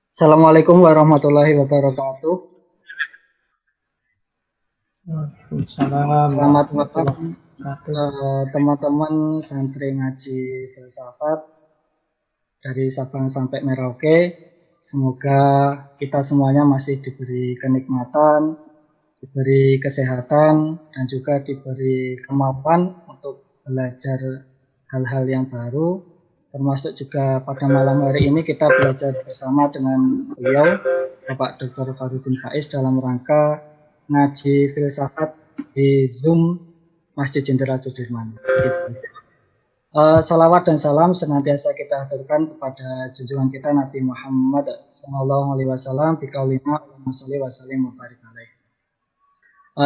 Assalamualaikum warahmatullahi wabarakatuh. Waalaikumsalam Selamat malam warahmatullahi wabarakatuh. teman-teman santri ngaji filsafat dari Sabang sampai Merauke. Semoga kita semuanya masih diberi kenikmatan, diberi kesehatan, dan juga diberi kemampuan untuk belajar hal-hal yang baru. Termasuk juga pada malam hari ini kita belajar bersama dengan beliau, Bapak Dr. Farudin Faiz, dalam rangka ngaji filsafat di Zoom Masjid Jenderal Sudirman. Gitu. Salawat dan salam senantiasa kita aturkan kepada junjungan kita Nabi Muhammad Sallallahu Alaihi Wasallam. Bikaulina Masali Wasallim Mubarak alaih.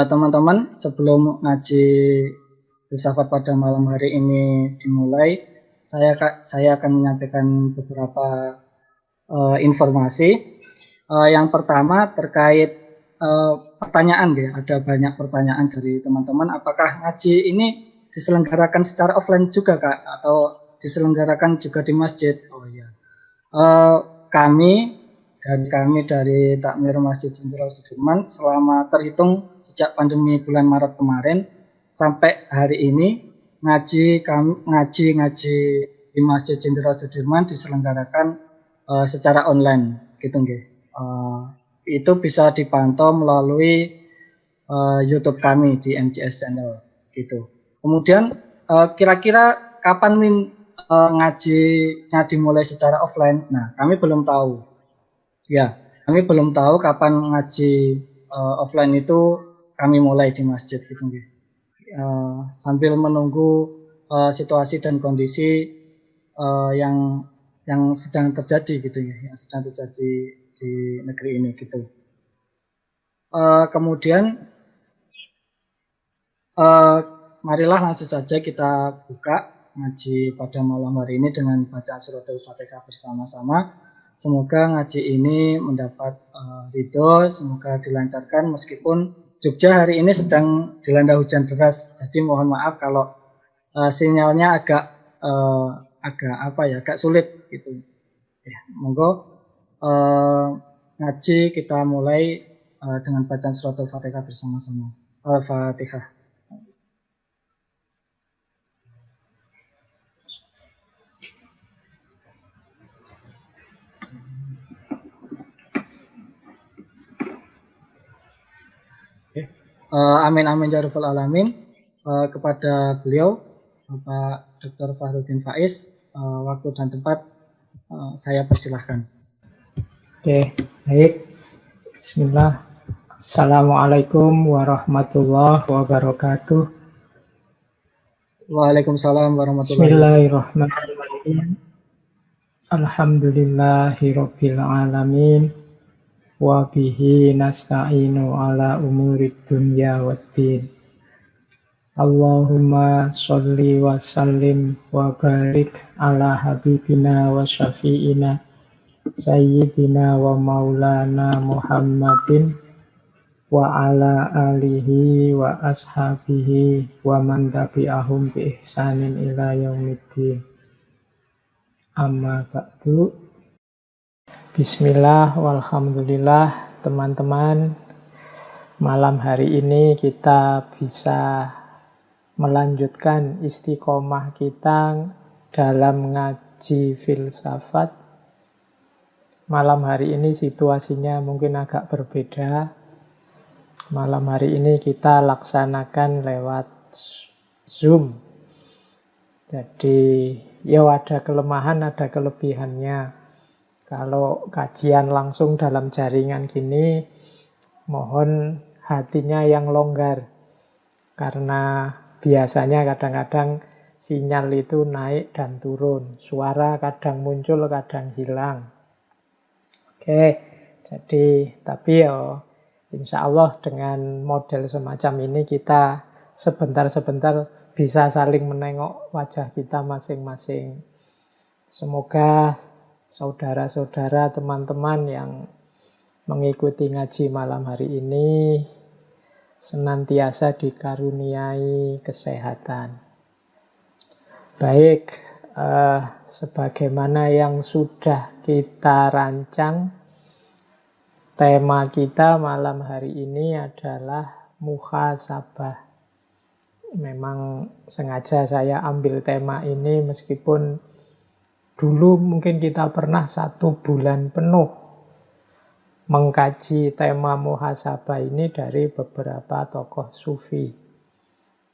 Teman-teman, sebelum ngaji filsafat pada malam hari ini dimulai, saya akan menyampaikan beberapa informasi. Yang pertama terkait pertanyaan, ya. Ada banyak pertanyaan dari teman-teman. Apakah ngaji ini diselenggarakan secara offline juga, Kak, atau diselenggarakan juga di masjid? Oh iya. Kami dari Takmir Masjid Jenderal Sudirman selama terhitung sejak pandemi bulan Maret kemarin sampai hari ini ngaji di Masjid Jenderal Sudirman diselenggarakan secara online gitu nggih. Itu bisa dipantau melalui YouTube kami di MCS Channel gitu. Kemudian kira-kira kapan ngajinya dimulai secara offline? Nah, kami belum tahu. Ya, kami belum tahu kapan ngaji offline itu kami mulai di masjid gitu. Sambil menunggu situasi dan kondisi yang sedang terjadi gitu ya, yang sedang terjadi di negeri ini gitu. Kemudian marilah langsung saja kita buka ngaji pada malam hari ini dengan bacaan suratul Fatihah bersama-sama. Semoga ngaji ini mendapat ridho, semoga dilancarkan meskipun Jogja hari ini sedang dilanda hujan deras. Jadi mohon maaf kalau sinyalnya agak sulit gitu. Ya, monggo ngaji kita mulai dengan bacaan suratul Fatihah bersama-sama. Al-Fatihah. Amin amin ya rabbal alamin. Kepada beliau Bapak Dr. Farudin Faiz, waktu dan tempat saya persilahkan. Oke, baik. Bismillah. Assalamualaikum warahmatullahi wabarakatuh. Waalaikumsalam warahmatullahi wabarakatuh. Bismillahirrahmanirrahim. Alhamdulillahirabbil alamin. Wa bihi nasta'inu ala umurid dunya waddin. Allahumma sholli wa sallim wa barik ala habibina wa syafi'ina Sayyidina wa maulana Muhammadin wa ala alihi wa ashabihi wa man tabi'ahum bi ihsanin ila yaumiddin. Amma ba'du. Bismillah walhamdulillah, teman-teman. Malam hari ini kita bisa melanjutkan istiqomah kita dalam ngaji filsafat. Malam hari ini situasinya mungkin agak berbeda. Malam hari ini kita laksanakan lewat Zoom. Jadi ya ada kelemahan, ada kelebihannya. Kalau kajian langsung dalam jaringan gini, mohon hatinya yang longgar. Karena biasanya kadang-kadang sinyal itu naik dan turun. Suara kadang muncul, kadang hilang. Oke, jadi tapi ya insya Allah dengan model semacam ini kita sebentar-sebentar bisa saling menengok wajah kita masing-masing. Semoga saudara-saudara, teman-teman yang mengikuti ngaji malam hari ini senantiasa dikaruniai kesehatan. Baik, sebagaimana yang sudah kita rancang tema kita malam hari ini adalah muhasabah. Memang sengaja saya ambil tema ini meskipun dulu mungkin kita pernah 1 bulan penuh mengkaji tema muhasabah ini dari beberapa tokoh sufi.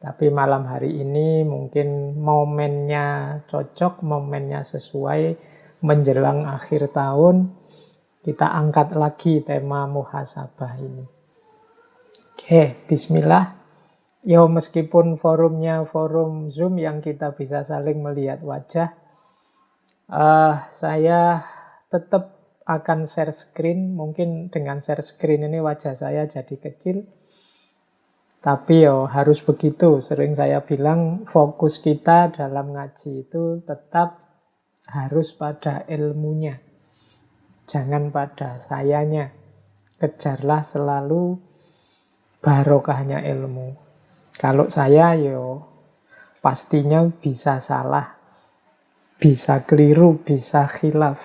Tapi malam hari ini mungkin momennya cocok, momennya sesuai, menjelang akhir tahun, kita angkat lagi tema muhasabah ini. Oke, bismillah. Ya meskipun forumnya forum Zoom yang kita bisa saling melihat wajah, saya tetap akan share screen. Mungkin dengan share screen ini wajah saya jadi kecil. Tapi harus begitu. Sering saya bilang fokus kita dalam ngaji itu tetap harus pada ilmunya. Jangan pada sayanya. Kejarlah selalu barokahnya ilmu. Kalau saya pastinya bisa salah, bisa keliru, bisa khilaf.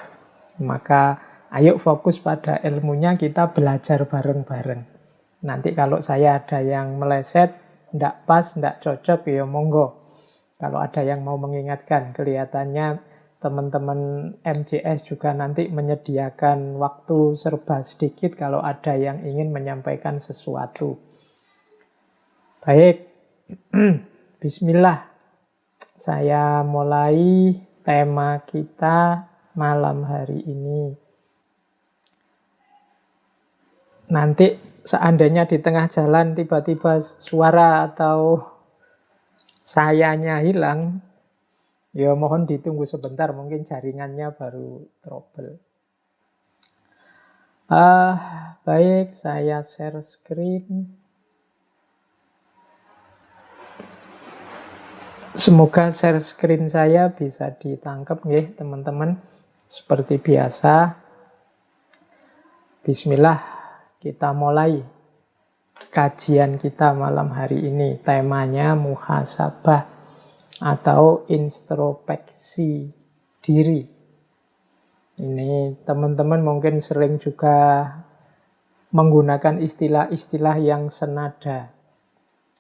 Maka ayo fokus pada ilmunya, kita belajar bareng-bareng. Nanti kalau saya ada yang meleset, ndak pas, ndak cocok, monggo. Kalau ada yang mau mengingatkan, kelihatannya teman-teman MJS juga nanti menyediakan waktu serba sedikit kalau ada yang ingin menyampaikan sesuatu. Baik, bismillah. Saya mulai tema kita malam hari ini. Nanti seandainya di tengah jalan tiba-tiba suara atau sayanya hilang, mohon ditunggu sebentar, mungkin jaringannya baru trouble. Baik, saya share screen. Semoga share screen saya bisa ditangkap ya teman-teman. Seperti biasa, bismillah, kita mulai kajian kita malam hari ini. Temanya muhasabah atau introspeksi diri. Ini teman-teman mungkin sering juga menggunakan istilah-istilah yang senada.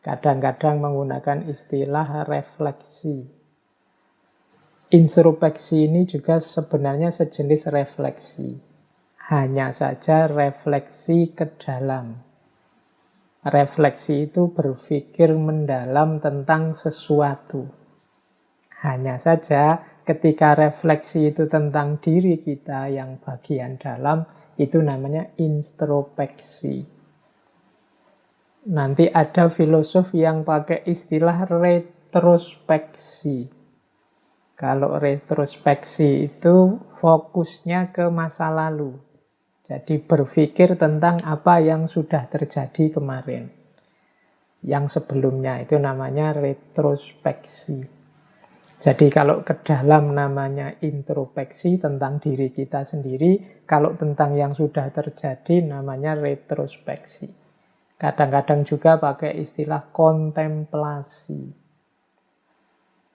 Kadang-kadang menggunakan istilah refleksi. Introspeksi ini juga sebenarnya sejenis refleksi. Hanya saja refleksi ke dalam. Refleksi itu berpikir mendalam tentang sesuatu. Hanya saja ketika refleksi itu tentang diri kita yang bagian dalam, itu namanya introspeksi. Nanti ada filosof yang pakai istilah retrospeksi. Kalau retrospeksi itu fokusnya ke masa lalu. Jadi berpikir tentang apa yang sudah terjadi kemarin. Yang sebelumnya itu namanya retrospeksi. Jadi kalau ke dalam namanya introspeksi tentang diri kita sendiri. Kalau tentang yang sudah terjadi namanya retrospeksi. Kadang-kadang juga pakai istilah kontemplasi.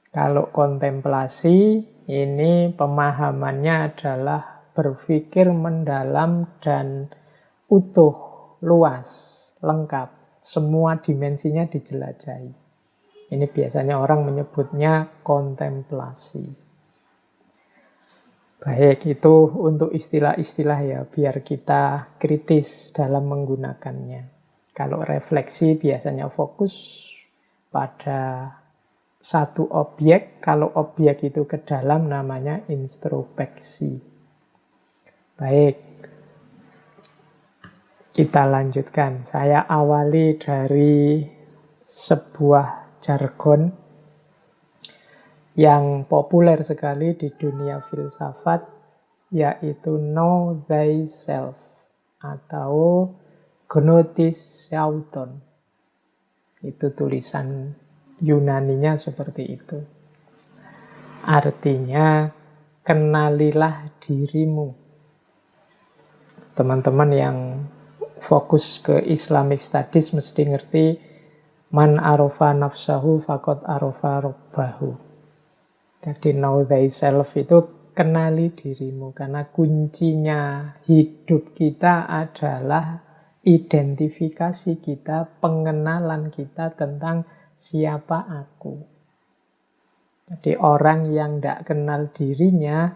Kalau kontemplasi ini pemahamannya adalah berpikir mendalam dan utuh, luas, lengkap. Semua dimensinya dijelajahi. Ini biasanya orang menyebutnya kontemplasi. Baik, itu untuk istilah-istilah ya, biar kita kritis dalam menggunakannya. Kalau refleksi biasanya fokus pada satu objek. Kalau objek itu ke dalam namanya introspeksi. Baik, kita lanjutkan. Saya awali dari sebuah jargon yang populer sekali di dunia filsafat, yaitu know thyself atau gnosis auton. Itu tulisan Yunaninya seperti itu. Artinya, kenalilah dirimu. Teman-teman yang fokus ke Islamic Studies mesti ngerti man arofa nafsahu faqad arofa rabbahu. Jadi know thyself itu kenali dirimu. Karena kuncinya hidup kita adalah identifikasi kita, pengenalan kita tentang siapa aku. Jadi orang yang tidak kenal dirinya,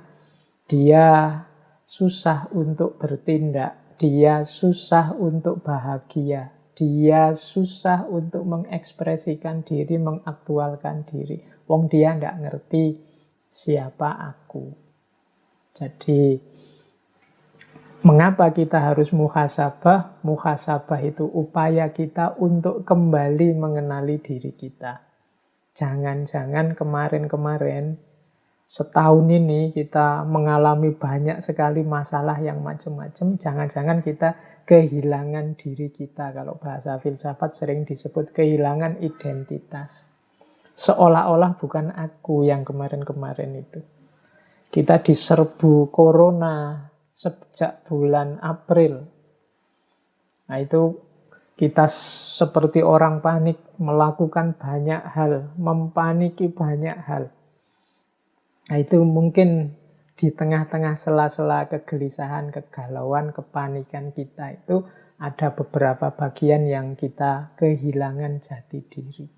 dia susah untuk bertindak, dia susah untuk bahagia, dia susah untuk mengekspresikan diri, mengaktualkan diri. Wong dia tidak ngerti siapa aku. Jadi mengapa kita harus muhasabah? Muhasabah itu upaya kita untuk kembali mengenali diri kita. Jangan-jangan kemarin-kemarin, setahun ini kita mengalami banyak sekali masalah yang macam-macam. Jangan-jangan kita kehilangan diri kita. Kalau bahasa filsafat sering disebut kehilangan identitas. Seolah-olah bukan aku yang kemarin-kemarin itu. Kita diserbu corona sejak bulan April. Nah itu kita seperti orang panik, melakukan banyak hal, mempaniki banyak hal. Nah itu mungkin di tengah-tengah sela-sela kegelisahan, kegalauan, kepanikan kita itu ada beberapa bagian yang kita kehilangan jati diri.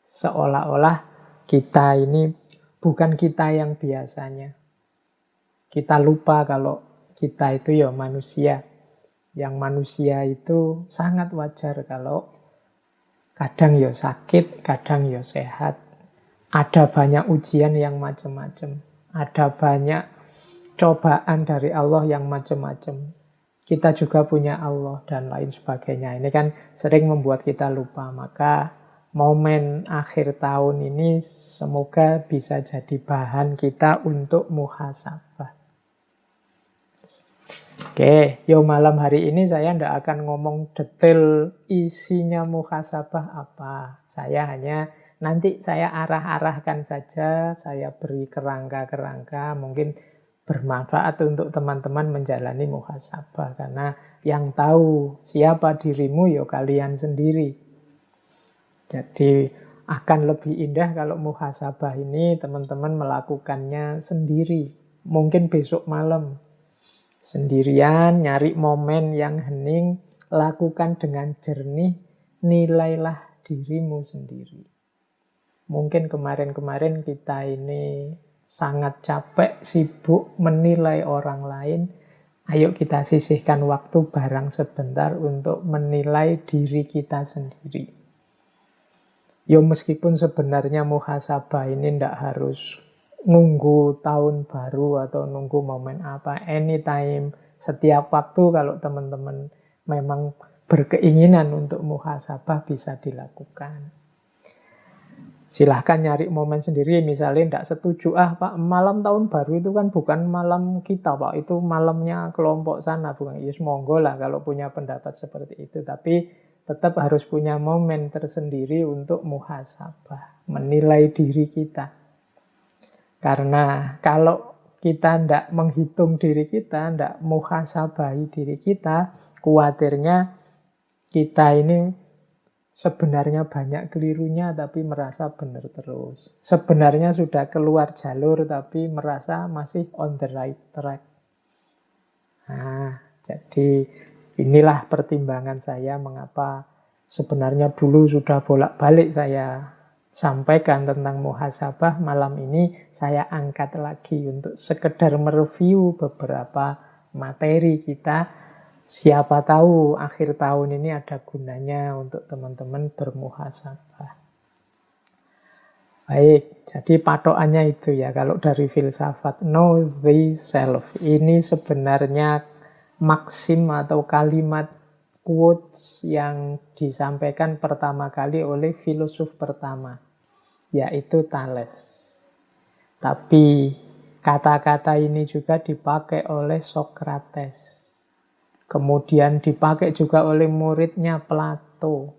Seolah-olah kita ini bukan kita yang biasanya. Kita lupa kalau kita itu ya manusia. Yang manusia itu sangat wajar kalau kadang ya sakit, kadang ya sehat. Ada banyak ujian yang macam-macam. Ada banyak cobaan dari Allah yang macam-macam. Kita juga punya Allah dan lain sebagainya. Ini kan sering membuat kita lupa. Maka momen akhir tahun ini semoga bisa jadi bahan kita untuk muhasabah. Oke, yo malam hari ini saya tidak akan ngomong detail isinya muhasabah apa. Saya hanya nanti saya arah-arahkan saja, saya beri kerangka-kerangka, mungkin bermanfaat untuk teman-teman menjalani muhasabah. Karena yang tahu siapa dirimu yo kalian sendiri. Jadi akan lebih indah kalau muhasabah ini teman-teman melakukannya sendiri. Mungkin besok malam. Sendirian, nyari momen yang hening, lakukan dengan jernih, nilailah dirimu sendiri. Mungkin kemarin-kemarin kita ini sangat capek, sibuk menilai orang lain. Ayo kita sisihkan waktu barang sebentar untuk menilai diri kita sendiri. Yo meskipun sebenarnya muhasabah ini tidak harus nunggu tahun baru atau nunggu momen apa, anytime, setiap waktu kalau teman-teman memang berkeinginan untuk muhasabah bisa dilakukan. Silahkan nyari momen sendiri, misalnya tidak setuju, Pak, malam tahun baru itu kan bukan malam kita, Pak, itu malamnya kelompok sana, bukan, yes, monggo lah kalau punya pendapat seperti itu, tapi tetap harus punya momen tersendiri untuk muhasabah, menilai diri kita. Karena kalau kita tidak menghitung diri kita, tidak muhasabahi diri kita, khawatirnya kita ini sebenarnya banyak kelirunya tapi merasa benar terus. Sebenarnya sudah keluar jalur tapi merasa masih on the right track. Nah, jadi inilah pertimbangan saya mengapa sebenarnya dulu sudah bolak-balik saya sampaikan tentang muhasabah. Malam ini saya angkat lagi untuk sekedar mereview beberapa materi kita. Siapa tahu akhir tahun ini ada gunanya untuk teman-teman bermuhasabah. Baik, jadi patokannya itu ya. Kalau dari filsafat, know thyself. Ini sebenarnya maksim atau kalimat quotes yang disampaikan pertama kali oleh filosof pertama, yaitu Thales. Tapi kata-kata ini juga dipakai oleh Socrates. Kemudian dipakai juga oleh muridnya Plato.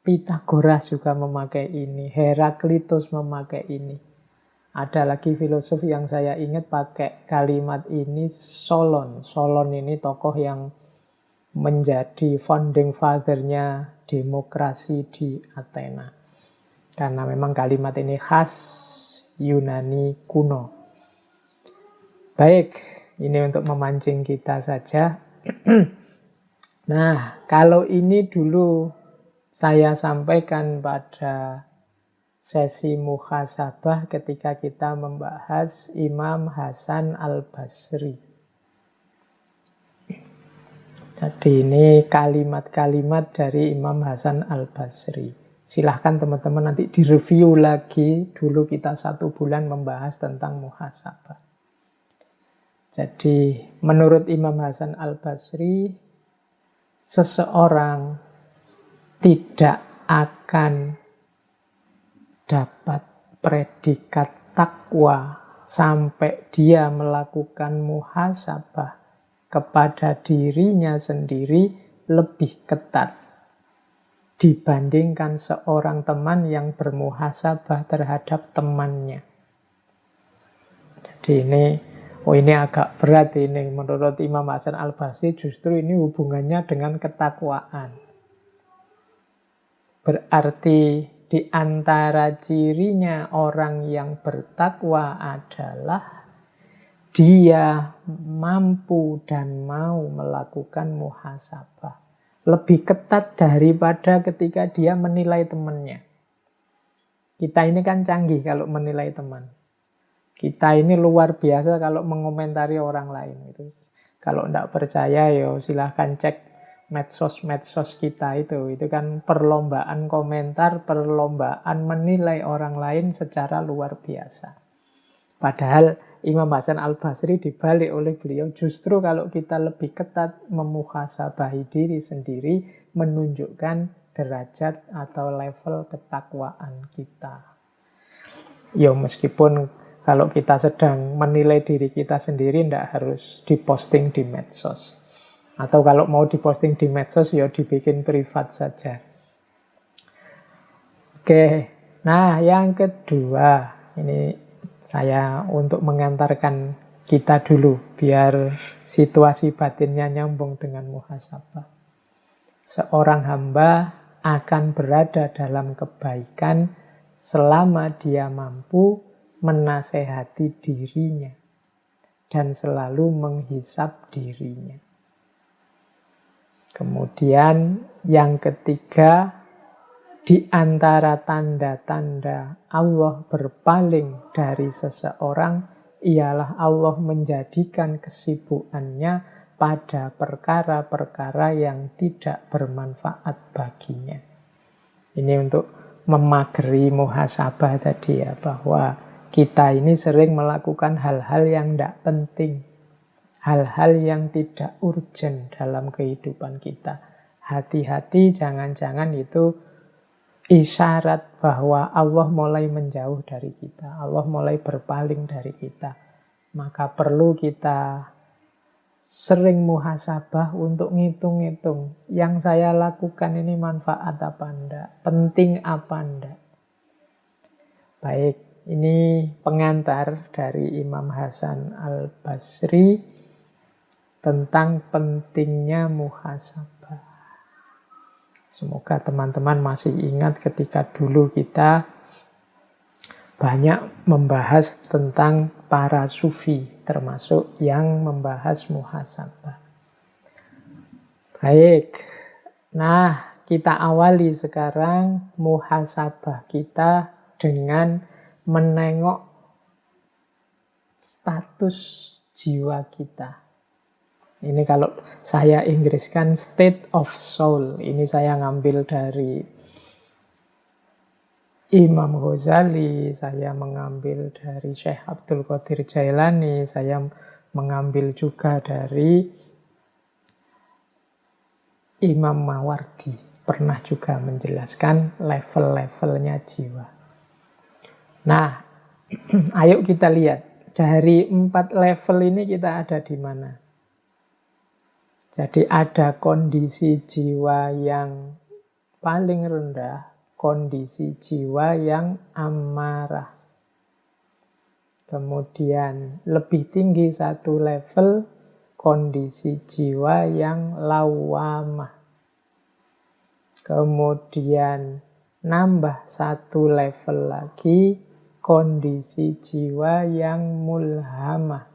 Pythagoras juga memakai ini. Heraklitus memakai ini. Ada lagi filosof yang saya ingat pakai kalimat ini, Solon. Solon ini tokoh yang menjadi founding father-nya demokrasi di Athena. Karena memang kalimat ini khas Yunani kuno. Baik, ini untuk memancing kita saja. Nah, kalau ini dulu saya sampaikan pada sesi muhasabah ketika kita membahas Imam Hasan Al-Basri. Jadi ini kalimat-kalimat dari Imam Hasan Al-Basri. Silahkan teman-teman nanti direview lagi. Dulu kita 1 bulan membahas tentang muhasabah. Jadi menurut Imam Hasan Al-Basri, seseorang tidak akan dapat predikat takwa sampai dia melakukan muhasabah kepada dirinya sendiri lebih ketat dibandingkan seorang teman yang bermuhasabah terhadap temannya. Jadi ini agak berat ini. Menurut Imam Hasan Al-Basri justru ini hubungannya dengan ketakwaan. Berarti di antara cirinya orang yang bertakwa adalah dia mampu dan mau melakukan muhasabah. Lebih ketat daripada ketika dia menilai temannya. Kita ini kan canggih kalau menilai teman. Kita ini luar biasa kalau mengomentari orang lain. Kalau tidak percaya, yo silahkan cek medsos-medsos kita itu. Itu kan perlombaan komentar, perlombaan menilai orang lain secara luar biasa. Padahal Imam Hasan Al-Basri dibalik oleh beliau, justru kalau kita lebih ketat memuhasabahi diri sendiri, menunjukkan derajat atau level ketakwaan kita. Ya meskipun kalau kita sedang menilai diri kita sendiri, tidak harus diposting di medsos. Atau kalau mau diposting di medsos, ya dibikin privat saja. Oke, nah yang kedua, ini saya untuk mengantarkan kita dulu, biar situasi batinnya nyambung dengan muhasabah. Seorang hamba akan berada dalam kebaikan selama dia mampu menasehati dirinya dan selalu menghisap dirinya. Kemudian yang ketiga, di antara tanda-tanda Allah berpaling dari seseorang ialah Allah menjadikan kesibukannya pada perkara-perkara yang tidak bermanfaat baginya. Ini untuk memageri muhasabah tadi ya, bahwa kita ini sering melakukan hal-hal yang tidak penting, hal-hal yang tidak urgent dalam kehidupan kita. Hati-hati, jangan-jangan itu isyarat bahwa Allah mulai menjauh dari kita, Allah mulai berpaling dari kita. Maka perlu kita sering muhasabah untuk ngitung-ngitung, yang saya lakukan ini manfaat apa enggak, penting apa enggak. Baik, ini pengantar dari Imam Hasan Al-Basri tentang pentingnya muhasabah. Semoga teman-teman masih ingat ketika dulu kita banyak membahas tentang para sufi, termasuk yang membahas muhasabah. Baik, nah kita awali sekarang muhasabah kita dengan menengok status jiwa kita. Ini kalau saya Inggriskan state of soul. Ini saya ngambil dari Imam Ghazali, saya mengambil dari Syekh Abdul Qadir Jailani, saya mengambil juga dari Imam Mawardi. Pernah juga menjelaskan level-levelnya jiwa. Nah, ayo kita lihat. Dari 4 level ini kita ada di mana? Jadi ada kondisi jiwa yang paling rendah, kondisi jiwa yang amarah. Kemudian lebih tinggi 1 level, kondisi jiwa yang lawamah. Kemudian nambah 1 level lagi, kondisi jiwa yang mulhamah.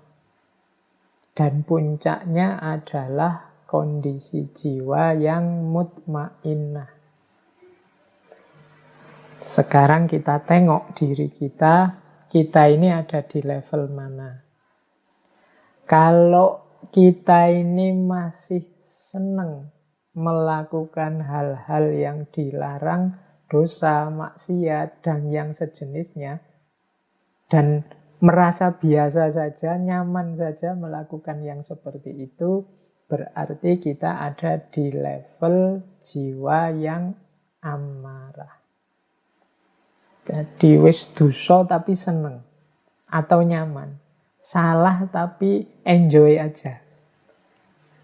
Dan puncaknya adalah kondisi jiwa yang mutmainnah. Sekarang kita tengok diri kita ini ada di level mana. Kalau kita ini masih senang melakukan hal-hal yang dilarang, dosa, maksiat, dan yang sejenisnya, dan merasa biasa saja, nyaman saja melakukan yang seperti itu, berarti kita ada di level jiwa yang amarah. Jadi wis dosa tapi seneng atau nyaman, salah tapi enjoy aja.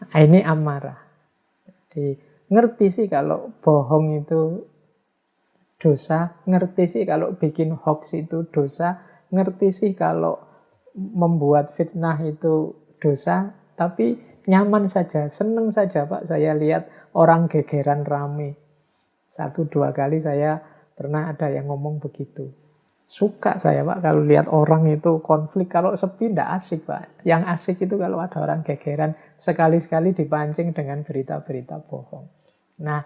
Nah, ini amarah. Jadi ngerti sih kalau bohong itu dosa, ngerti sih kalau bikin hoax itu dosa, ngerti sih kalau membuat fitnah itu dosa, tapi nyaman saja, seneng saja Pak. Saya lihat orang gegeran rame. 1-2 kali saya pernah ada yang ngomong begitu. Suka saya Pak kalau lihat orang itu konflik. Kalau sepi tidak asik Pak. Yang asik itu kalau ada orang gegeran, sekali-sekali dipancing dengan berita-berita bohong. Nah,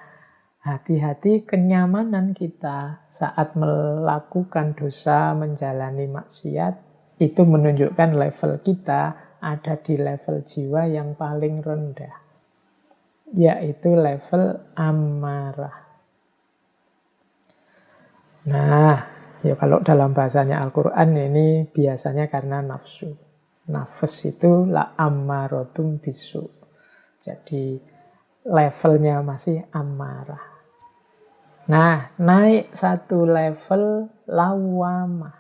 hati-hati kenyamanan kita saat melakukan dosa, menjalani maksiat, itu menunjukkan level kita ada di level jiwa yang paling rendah, yaitu level amarah. Nah, ya kalau dalam bahasanya Al-Quran ini biasanya karena nafsu. Nafas itu la ammarotum bisu. Jadi levelnya masih amarah. Nah, naik satu level lawamah.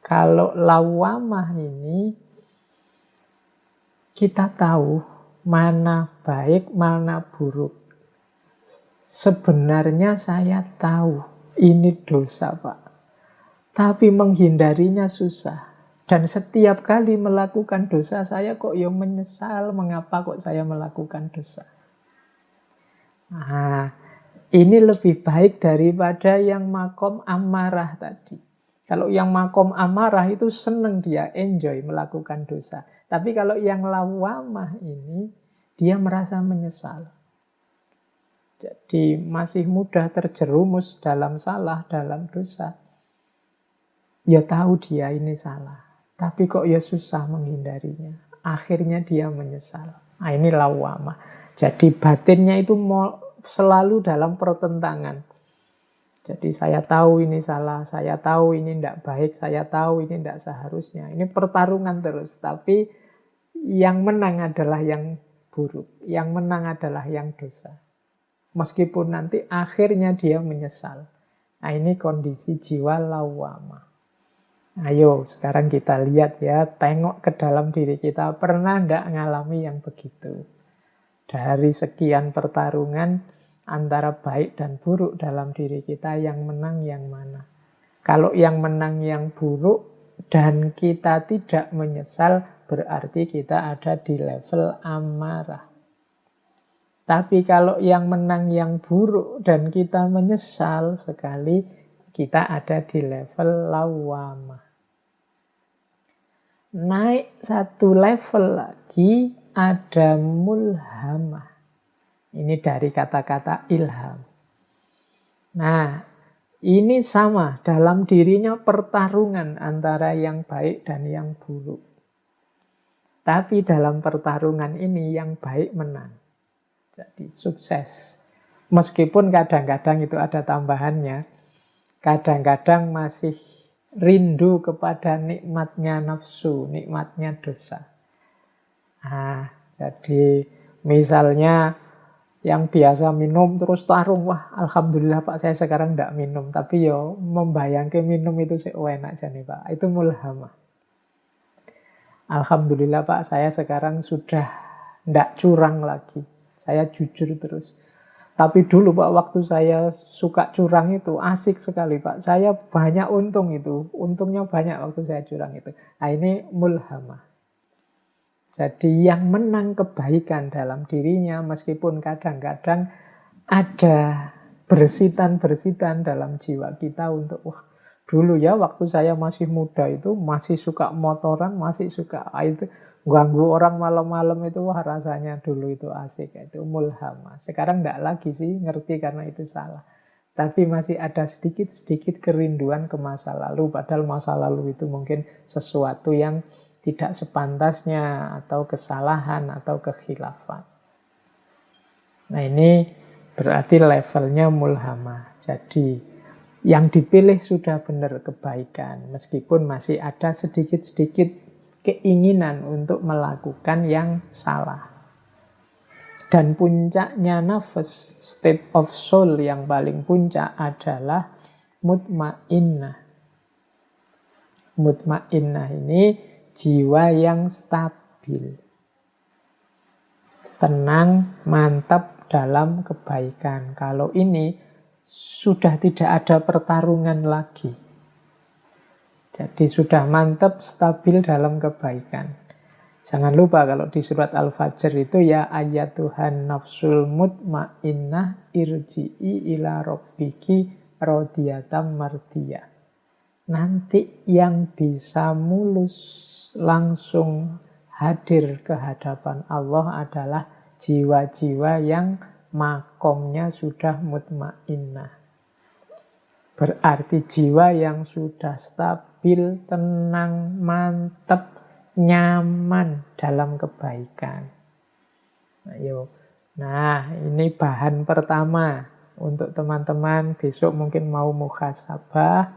Kalau lawamah ini kita tahu mana baik, mana buruk. Sebenarnya saya tahu ini dosa Pak, tapi menghindarinya susah. Dan setiap kali melakukan dosa saya kok ya menyesal, mengapa kok saya melakukan dosa. Nah, ini lebih baik daripada yang makom amarah tadi. Kalau yang makom amarah itu seneng dia, enjoy melakukan dosa. Tapi kalau yang lawamah ini, dia merasa menyesal. Jadi masih mudah terjerumus dalam salah, dalam dosa. Ya tahu dia ini salah, tapi kok ya susah menghindarinya. Akhirnya dia menyesal. Nah, ini lawamah. Jadi batinnya itu selalu dalam pertentangan. Jadi saya tahu ini salah, saya tahu ini tidak baik, saya tahu ini tidak seharusnya. Ini pertarungan terus, tapi yang menang adalah yang buruk, yang menang adalah yang dosa. Meskipun nanti akhirnya dia menyesal. Nah, ini kondisi jiwa lawamah. Ayo sekarang kita lihat ya, tengok ke dalam diri kita. Pernah enggak ngalami yang begitu? Dari sekian pertarungan antara baik dan buruk dalam diri kita, yang menang yang mana? Kalau yang menang yang buruk dan kita tidak menyesal, berarti kita ada di level amarah. Tapi kalau yang menang yang buruk dan kita menyesal sekali, kita ada di level lawamah. Naik satu level lagi ada mulhamah. Ini dari kata-kata ilham. Nah, ini sama dalam dirinya pertarungan antara yang baik dan yang buruk. Tapi dalam pertarungan ini yang baik menang. Jadi sukses. Meskipun kadang-kadang itu ada tambahannya. Kadang-kadang masih rindu kepada nikmatnya nafsu, nikmatnya dosa. Nah, jadi misalnya yang biasa minum terus tarung, wah alhamdulillah Pak saya sekarang tidak minum. Tapi yo membayangkan minum itu enak aja nih Pak. Itu mulhamah. Alhamdulillah Pak saya sekarang sudah tidak curang lagi. Saya jujur terus. Tapi dulu Pak, waktu saya suka curang itu, asik sekali Pak. Saya banyak untung itu. Untungnya banyak waktu saya curang itu. Nah, ini mulhamah. Jadi yang menang kebaikan dalam dirinya, meskipun kadang-kadang ada bersitan-bersitan dalam jiwa kita untuk, wah dulu ya waktu saya masih muda itu, masih suka motoran, masih suka itu. Ganggu orang malam-malam itu wah rasanya dulu itu asik, itu mulhamah. Sekarang enggak lagi sih, ngerti karena itu salah. Tapi masih ada sedikit-sedikit kerinduan ke masa lalu, padahal masa lalu itu mungkin sesuatu yang tidak sepantasnya, atau kesalahan, atau kekhilafan. Nah ini berarti levelnya mulhamah. Jadi yang dipilih sudah benar kebaikan, meskipun masih ada sedikit-sedikit keinginan untuk melakukan yang salah. Dan puncaknya nafas, state of soul yang paling puncak adalah mutmainnah. Mutmainnah ini jiwa yang stabil, tenang, mantap dalam kebaikan. Kalau ini sudah tidak ada pertarungan lagi. Jadi sudah mantap, stabil dalam kebaikan. Jangan lupa kalau di surat Al-Fajr itu ya ayatuhan nafsul mutmainnah irji'i ila rabbiki radiyatan mardiyah. Nanti yang bisa mulus langsung hadir ke hadapan Allah adalah jiwa-jiwa yang makomnya sudah mutmainnah. Berarti jiwa yang sudah stabil, tenang, mantap, nyaman dalam kebaikan. Ayo. Nah, ini bahan pertama untuk teman-teman besok mungkin mau muhasabah.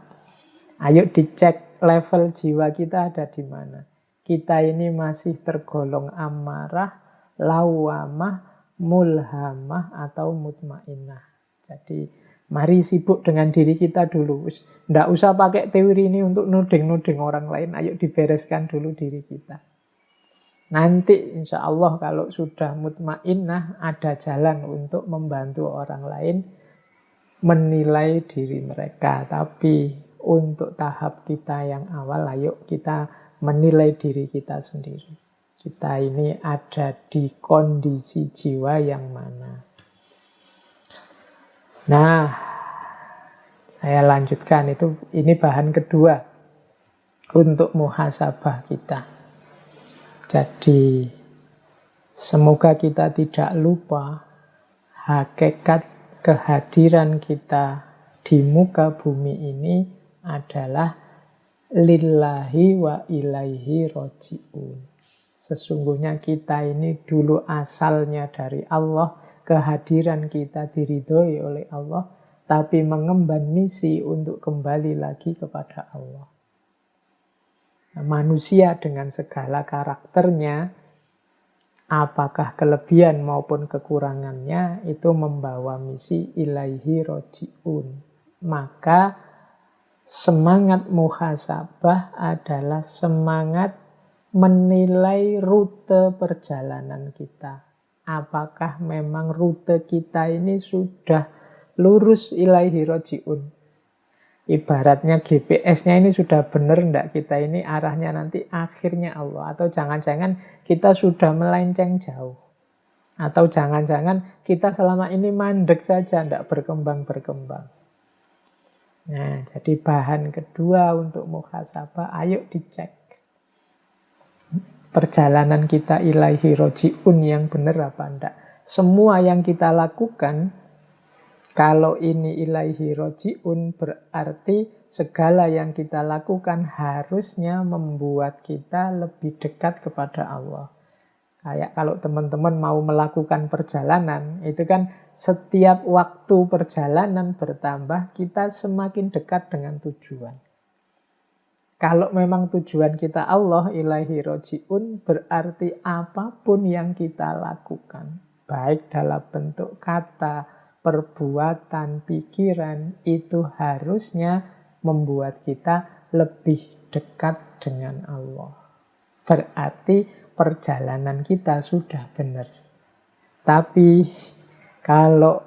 Ayo dicek level jiwa kita ada di mana. Kita ini masih tergolong amarah, lawamah, mulhamah, atau mutmainnah. Jadi mari sibuk dengan diri kita dulu. Nggak usah pakai teori ini untuk nuding-nuding orang lain. Ayo dibereskan dulu diri kita. Nanti insya Allah kalau sudah mutmainnah, ada jalan untuk membantu orang lain menilai diri mereka. Tapi untuk tahap kita yang awal, ayo kita menilai diri kita sendiri. Kita ini ada di kondisi jiwa yang mana. Nah, saya lanjutkan ini bahan kedua untuk muhasabah kita. Jadi semoga kita tidak lupa hakikat kehadiran kita di muka bumi ini adalah lillahi wa ilaihi roji'un. Sesungguhnya kita ini dulu asalnya dari Allah, kehadiran kita diridhoi oleh Allah, tapi mengemban misi untuk kembali lagi kepada Allah. Nah, manusia dengan segala karakternya, apakah kelebihan maupun kekurangannya, itu membawa misi ilaihi roji'un. Maka semangat muhasabah adalah semangat menilai rute perjalanan kita. Apakah memang rute kita ini sudah lurus ilaihi roji'un? Ibaratnya GPS-nya ini sudah benar enggak, kita ini arahnya nanti akhirnya Allah. Atau jangan-jangan kita sudah melenceng jauh. Atau jangan-jangan kita selama ini mandek saja, enggak berkembang-berkembang. Nah, jadi bahan kedua untuk muhasabah, ayo dicek. Perjalanan kita ilaihi roji'un yang benar apa enggak. Semua yang kita lakukan, kalau ini ilaihi roji'un, berarti segala yang kita lakukan harusnya membuat kita lebih dekat kepada Allah. Kayak kalau teman-teman mau melakukan perjalanan, itu kan setiap waktu perjalanan bertambah, kita semakin dekat dengan tujuan. Kalau memang tujuan kita Allah, ilaihi roji'un, berarti apapun yang kita lakukan, baik dalam bentuk kata, perbuatan, pikiran, itu harusnya membuat kita lebih dekat dengan Allah. Berarti perjalanan kita sudah benar. Tapi kalau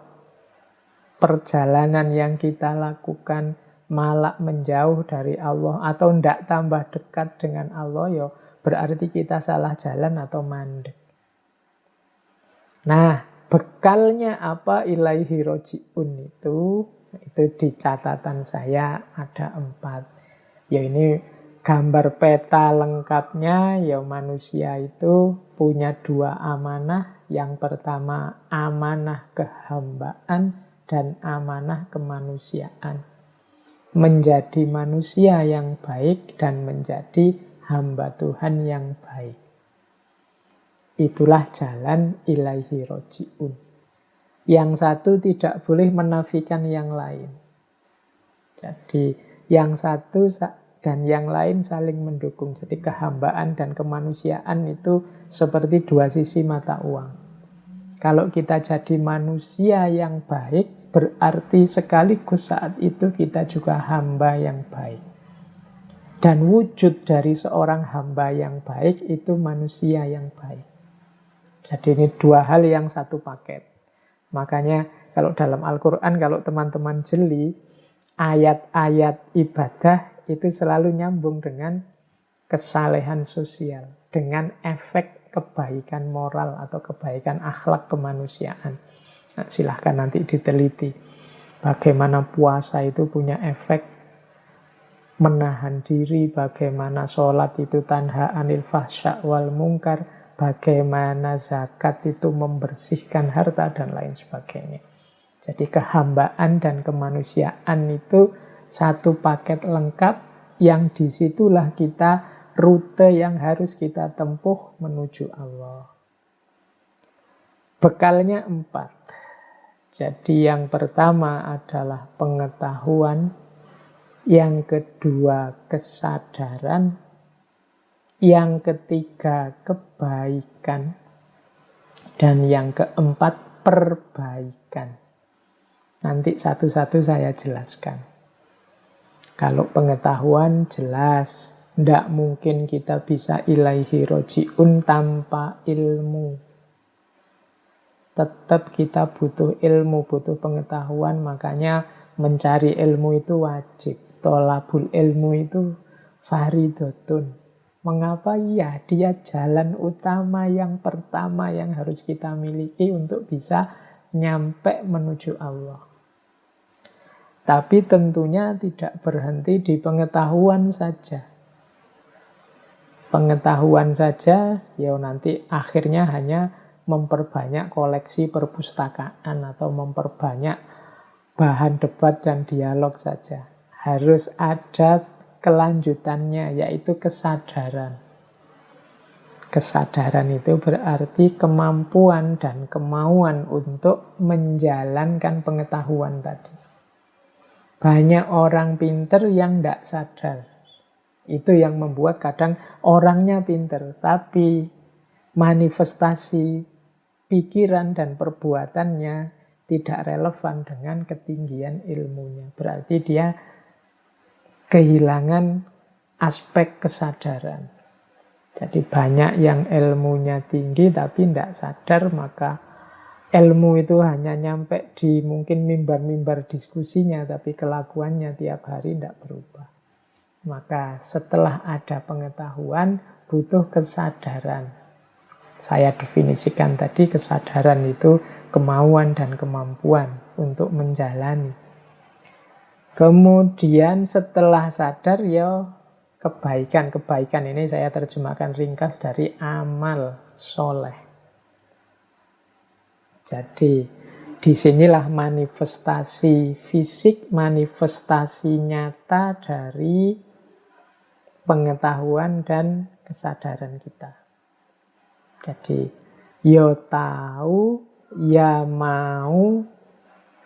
perjalanan yang kita lakukan malah menjauh dari Allah atau tidak tambah dekat dengan Allah, ya berarti kita salah jalan atau mandek. Nah, bekalnya apa ilaihi roji'un itu di catatan saya ada 4. Ya ini gambar peta lengkapnya ya manusia itu punya dua amanah. Yang pertama amanah kehambaan dan amanah kemanusiaan. Menjadi manusia yang baik dan menjadi hamba Tuhan yang baik. Itulah jalan ilaihi roji'un. Yang satu tidak boleh menafikan yang lain. Jadi yang satu dan yang lain saling mendukung. Jadi kehambaan dan kemanusiaan itu seperti dua sisi mata uang. Kalau kita jadi manusia yang baik, berarti sekaligus saat itu kita juga hamba yang baik. Dan wujud dari seorang hamba yang baik itu manusia yang baik. Jadi ini dua hal yang satu paket. Makanya kalau dalam Al-Quran, kalau teman-teman jeli, ayat-ayat ibadah itu selalu nyambung dengan kesalehan sosial, dengan efek kebaikan moral atau kebaikan akhlak kemanusiaan. Nah, silahkan nanti diteliti bagaimana puasa itu punya efek menahan diri, bagaimana sholat itu tanha anil fahsya wal mungkar, bagaimana zakat itu membersihkan harta dan lain sebagainya. Jadi kehambaan dan kemanusiaan itu satu paket lengkap yang disitulah kita rute yang harus kita tempuh menuju Allah. Bekalnya 4. Jadi yang pertama adalah pengetahuan, yang kedua kesadaran, yang ketiga kebaikan, dan yang keempat perbaikan. Nanti satu-satu saya jelaskan. Kalau pengetahuan jelas, tidak mungkin kita bisa ilaihi roji'un tanpa ilmu. Tetap kita butuh ilmu, butuh pengetahuan, makanya mencari ilmu itu wajib. Tolabul ilmu itu fardhotun. Mengapa? Ya, dia jalan utama yang pertama yang harus kita miliki untuk bisa nyampe menuju Allah. Tapi tentunya tidak berhenti di pengetahuan saja. Pengetahuan saja, ya nanti akhirnya hanya memperbanyak koleksi perpustakaan atau memperbanyak bahan debat dan dialog saja. Harus ada kelanjutannya, yaitu kesadaran. Kesadaran itu berarti kemampuan dan kemauan untuk menjalankan pengetahuan tadi. Banyak orang pinter yang tidak sadar. Itu yang membuat kadang orangnya pinter, tapi manifestasi pikiran dan perbuatannya tidak relevan dengan ketinggian ilmunya. Berarti dia kehilangan aspek kesadaran. Jadi banyak yang ilmunya tinggi tapi tidak sadar, maka ilmu itu hanya nyampe di mungkin mimbar-mimbar diskusinya, tapi kelakuannya tiap hari tidak berubah. Maka setelah ada pengetahuan, butuh kesadaran. Saya definisikan tadi, kesadaran itu kemauan dan kemampuan untuk menjalani. Kemudian setelah sadar, ya kebaikan. Kebaikan ini saya terjemahkan ringkas dari amal soleh. Jadi disinilah manifestasi fisik, manifestasi nyata dari pengetahuan dan kesadaran kita. Jadi ya tahu, ya mau,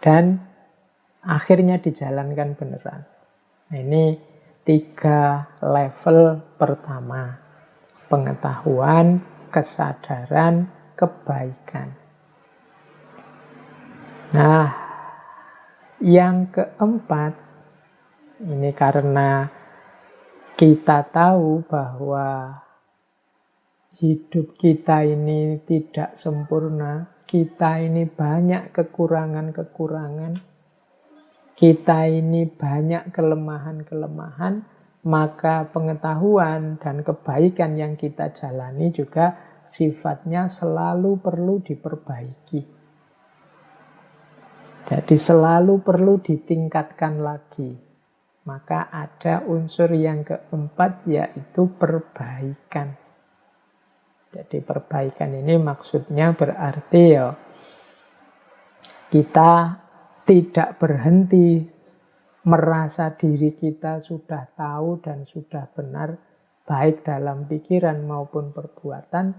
dan akhirnya dijalankan beneran. Nah, ini 3 level pertama. Pengetahuan, kesadaran, kebaikan. Nah, yang keempat, ini karena kita tahu bahwa hidup kita ini tidak sempurna, kita ini banyak kekurangan-kekurangan, kita ini banyak kelemahan-kelemahan, maka pengetahuan dan kebaikan yang kita jalani juga sifatnya selalu perlu diperbaiki. Jadi selalu perlu ditingkatkan lagi. Maka ada unsur yang keempat, yaitu perbaikan. Jadi perbaikan ini maksudnya berarti ya kita tidak berhenti merasa diri kita sudah tahu dan sudah benar, baik dalam pikiran maupun perbuatan,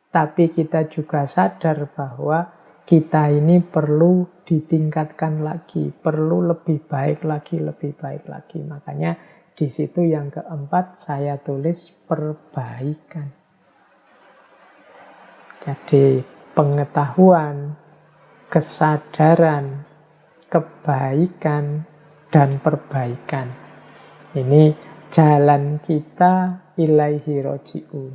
tapi kita juga sadar bahwa kita ini perlu ditingkatkan lagi, perlu lebih baik lagi, lebih baik lagi. Makanya di situ yang keempat saya tulis perbaikan. Jadi pengetahuan, kesadaran, kebaikan, dan perbaikan. Ini jalan kita ilaihi roji'un.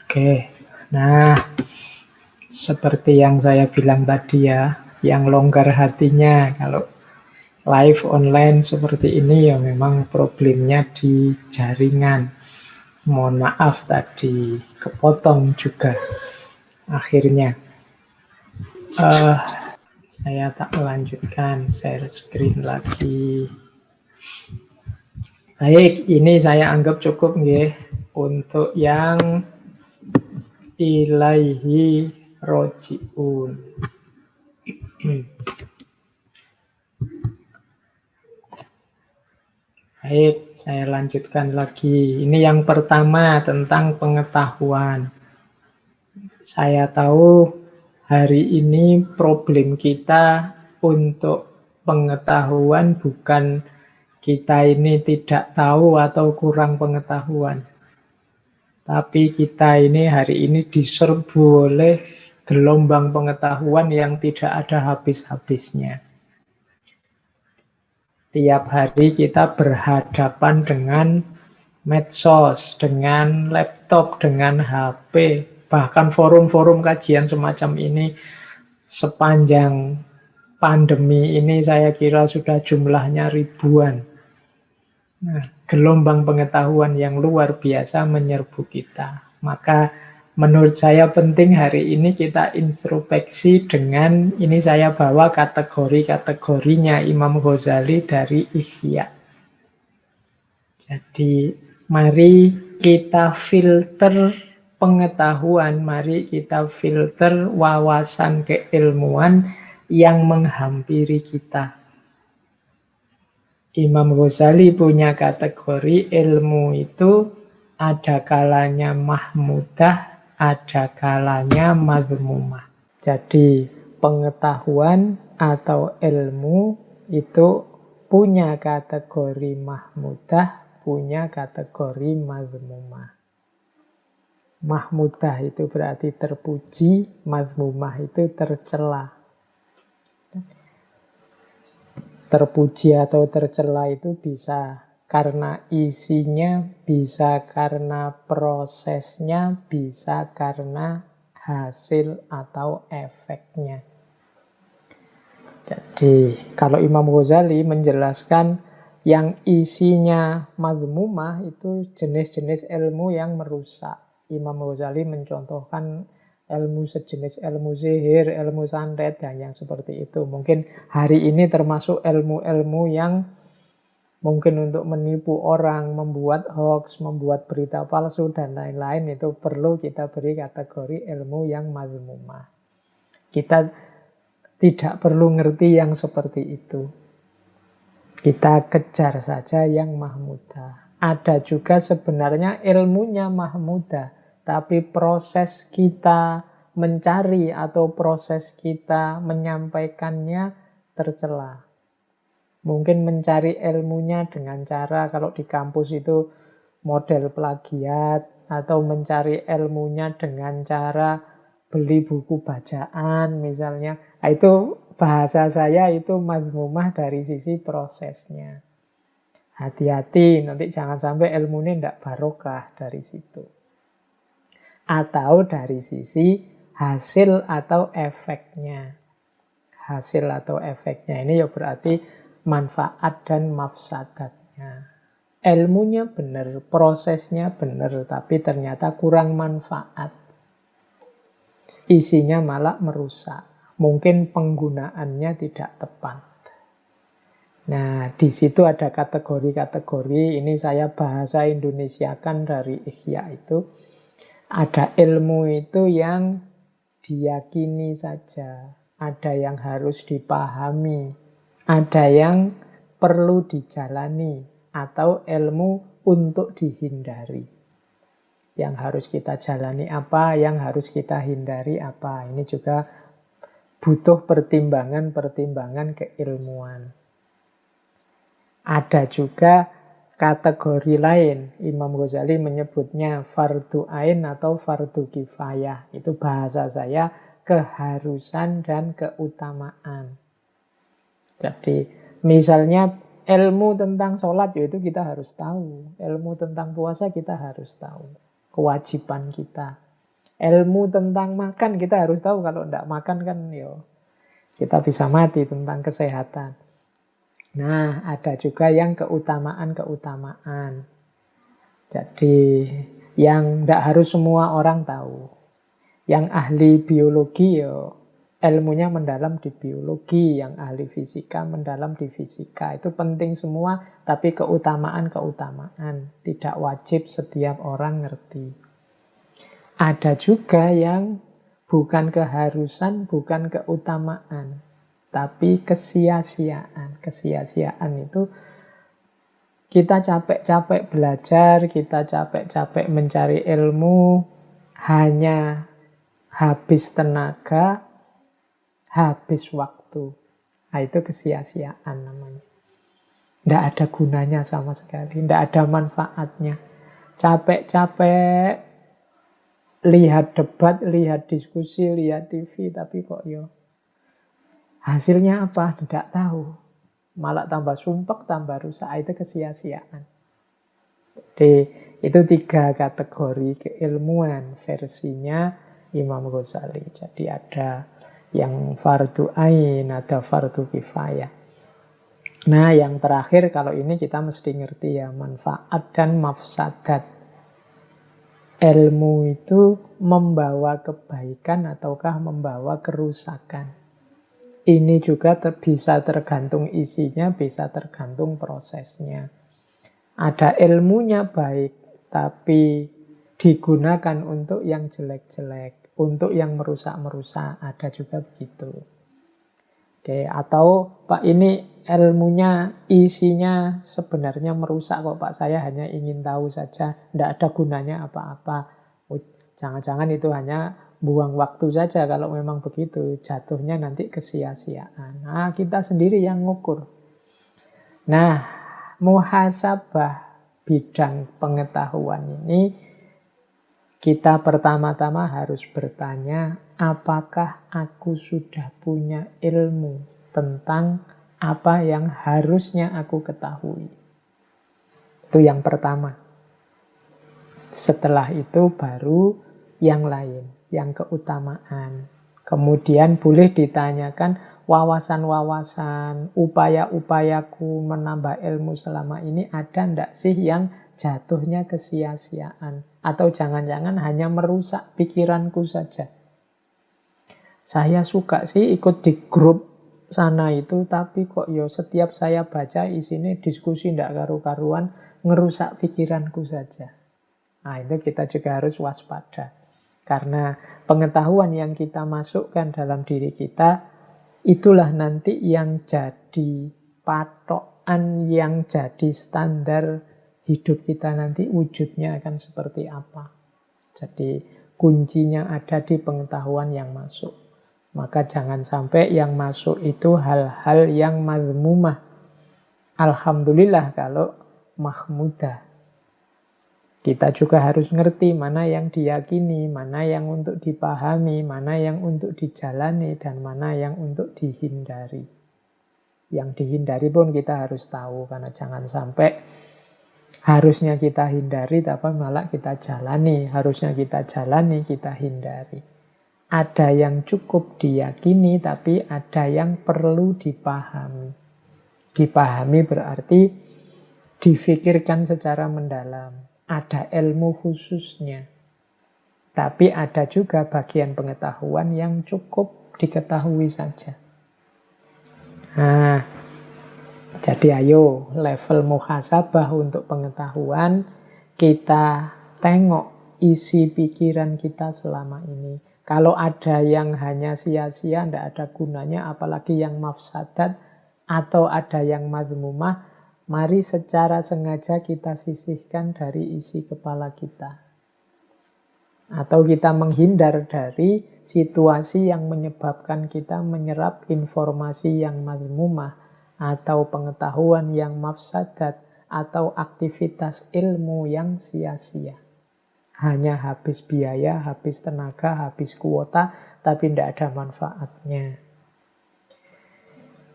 Oke, nah seperti yang saya bilang tadi ya, yang longgar hatinya kalau live online seperti ini ya memang problemnya di jaringan. Mohon maaf tadi kepotong juga akhirnya. Saya tak melanjutkan share screen lagi. Baik, ini saya anggap cukup nggih untuk yang ilaihi roji'un. Baik, saya lanjutkan lagi. Ini yang pertama tentang pengetahuan. Saya tahu hari ini problem kita untuk pengetahuan bukan kita ini tidak tahu atau kurang pengetahuan. Tapi kita ini hari ini diserbu oleh gelombang pengetahuan yang tidak ada habis-habisnya. Tiap hari kita berhadapan dengan medsos, dengan laptop, dengan HP, bahkan forum-forum kajian semacam ini sepanjang pandemi ini saya kira sudah jumlahnya ribuan. Nah, gelombang pengetahuan yang luar biasa menyerbu kita. Maka menurut saya penting hari ini kita introspeksi dengan, ini saya bawa kategori-kategorinya Imam Ghazali dari Ihya. Jadi mari kita filter pengetahuan, mari kita filter wawasan keilmuan yang menghampiri kita. Imam Ghazali punya kategori ilmu itu ada kalanya mahmudah, ada kalanya madhmumah. Jadi pengetahuan atau ilmu itu punya kategori mahmudah, punya kategori madhmumah. Mahmudah itu berarti terpuji, madhmumah itu tercela. Terpuji atau tercela itu bisa karena isinya, bisa karena prosesnya, bisa karena hasil atau efeknya. Jadi kalau Imam Ghazali menjelaskan yang isinya madhmumah itu jenis-jenis ilmu yang merusak. Imam Ghazali mencontohkan ilmu sejenis ilmu sihir, ilmu santet, dan yang seperti itu. Mungkin hari ini termasuk ilmu-ilmu yang mungkin untuk menipu orang, membuat hoax, membuat berita palsu, dan lain-lain itu perlu kita beri kategori ilmu yang madhmumah. Kita tidak perlu ngerti yang seperti itu. Kita kejar saja yang mahmudah. Ada juga sebenarnya ilmunya mahmudah, tapi proses kita mencari atau proses kita menyampaikannya tercela. Mungkin mencari ilmunya dengan cara kalau di kampus itu model plagiat, atau mencari ilmunya dengan cara beli buku bacaan misalnya. Nah, itu bahasa saya itu madhmumah dari sisi prosesnya. Hati-hati, nanti jangan sampai ilmunya tidak barokah dari situ. Atau dari sisi hasil atau efeknya. Hasil atau efeknya ini ya berarti manfaat dan mafsadatnya. Ilmunya benar, prosesnya benar, tapi ternyata kurang manfaat. Isinya malah merusak. Mungkin penggunaannya tidak tepat. Nah, di situ ada kategori-kategori. Ini saya bahasa Indonesiakan dari Ihya itu. Ada ilmu itu yang diyakini saja, ada yang harus dipahami, ada yang perlu dijalani, atau ilmu untuk dihindari. Yang harus kita jalani apa, yang harus kita hindari apa. Ini juga butuh pertimbangan-pertimbangan keilmuan. Ada juga kategori lain. Imam Ghazali menyebutnya fardu ain atau fardu kifayah. Itu bahasa saya keharusan dan keutamaan. Jadi misalnya ilmu tentang sholat itu kita harus tahu. Ilmu tentang puasa kita harus tahu. Kewajiban kita. Ilmu tentang makan kita harus tahu. Kalau tidak makan kan kita bisa mati, tentang kesehatan. Nah, ada juga yang keutamaan-keutamaan. Jadi, yang tidak harus semua orang tahu. Yang ahli biologi, ilmunya mendalam di biologi. Yang ahli fisika, mendalam di fisika. Itu penting semua, tapi keutamaan-keutamaan. Tidak wajib setiap orang ngerti. Ada juga yang bukan keharusan, bukan keutamaan, tapi kesia-siaan. Kesia-siaan itu kita capek-capek belajar, kita capek-capek mencari ilmu, hanya habis tenaga, habis waktu. Nah, itu kesia-siaan namanya. Tidak ada gunanya sama sekali, tidak ada manfaatnya. Capek-capek lihat debat, lihat diskusi, lihat TV, tapi kok hasilnya apa? Tidak tahu. Malah tambah sumpek, tambah rusak. Itu kesia-siaan. Jadi itu 3 kategori keilmuan versinya Imam Ghazali. Jadi ada yang fardu ain, ada fardu kifayah. Nah, yang terakhir kalau ini kita mesti ngerti ya, manfaat dan mafsadat. Ilmu itu membawa kebaikan ataukah membawa kerusakan. Ini juga bisa tergantung isinya, bisa tergantung prosesnya. Ada ilmunya baik, tapi digunakan untuk yang jelek-jelek, untuk yang merusak-merusak. Ada juga begitu. Oke, atau Pak ini ilmunya, isinya sebenarnya merusak kok Pak, saya hanya ingin tahu saja, tidak ada gunanya apa-apa. Jangan-jangan itu hanya buang waktu saja. Kalau memang begitu, jatuhnya nanti kesia-siaan. Nah, kita sendiri yang ngukur. Nah, muhasabah bidang pengetahuan ini, kita pertama-tama harus bertanya, apakah aku sudah punya ilmu tentang apa yang harusnya aku ketahui? Itu yang pertama. Setelah itu baru yang lain, yang keutamaan. Kemudian boleh ditanyakan wawasan-wawasan, upaya-upayaku menambah ilmu selama ini ada ndak sih yang jatuhnya kesia-siaan? Atau jangan-jangan hanya merusak pikiranku saja. Saya suka sih ikut di grup sana itu, tapi kok setiap saya baca isinya diskusi ndak karu-karuan, ngerusak pikiranku saja. Nah, itu kita juga harus waspada. Karena pengetahuan yang kita masukkan dalam diri kita, itulah nanti yang jadi patokan, yang jadi standar hidup kita nanti, wujudnya akan seperti apa. Jadi kuncinya ada di pengetahuan yang masuk. Maka jangan sampai yang masuk itu hal-hal yang mazmumah. Alhamdulillah kalau mahmudah. Kita juga harus ngerti mana yang diyakini, mana yang untuk dipahami, mana yang untuk dijalani, dan mana yang untuk dihindari. Yang dihindari pun kita harus tahu, karena jangan sampai harusnya kita hindari, tapi malah kita jalani. Harusnya kita jalani, kita hindari. Ada yang cukup diyakini, tapi ada yang perlu dipahami. Dipahami berarti difikirkan secara mendalam. Ada ilmu khususnya. Tapi ada juga bagian pengetahuan yang cukup diketahui saja. Nah, jadi ayo level muhasabah untuk pengetahuan, kita tengok isi pikiran kita selama ini. Kalau ada yang hanya sia-sia, tidak ada gunanya, apalagi yang mafsadat, atau ada yang mazmumah, mari secara sengaja kita sisihkan dari isi kepala kita. Atau kita menghindar dari situasi yang menyebabkan kita menyerap informasi yang mazmumah, atau pengetahuan yang mafsadat, atau aktivitas ilmu yang sia-sia. Hanya habis biaya, habis tenaga, habis kuota, tapi tidak ada manfaatnya.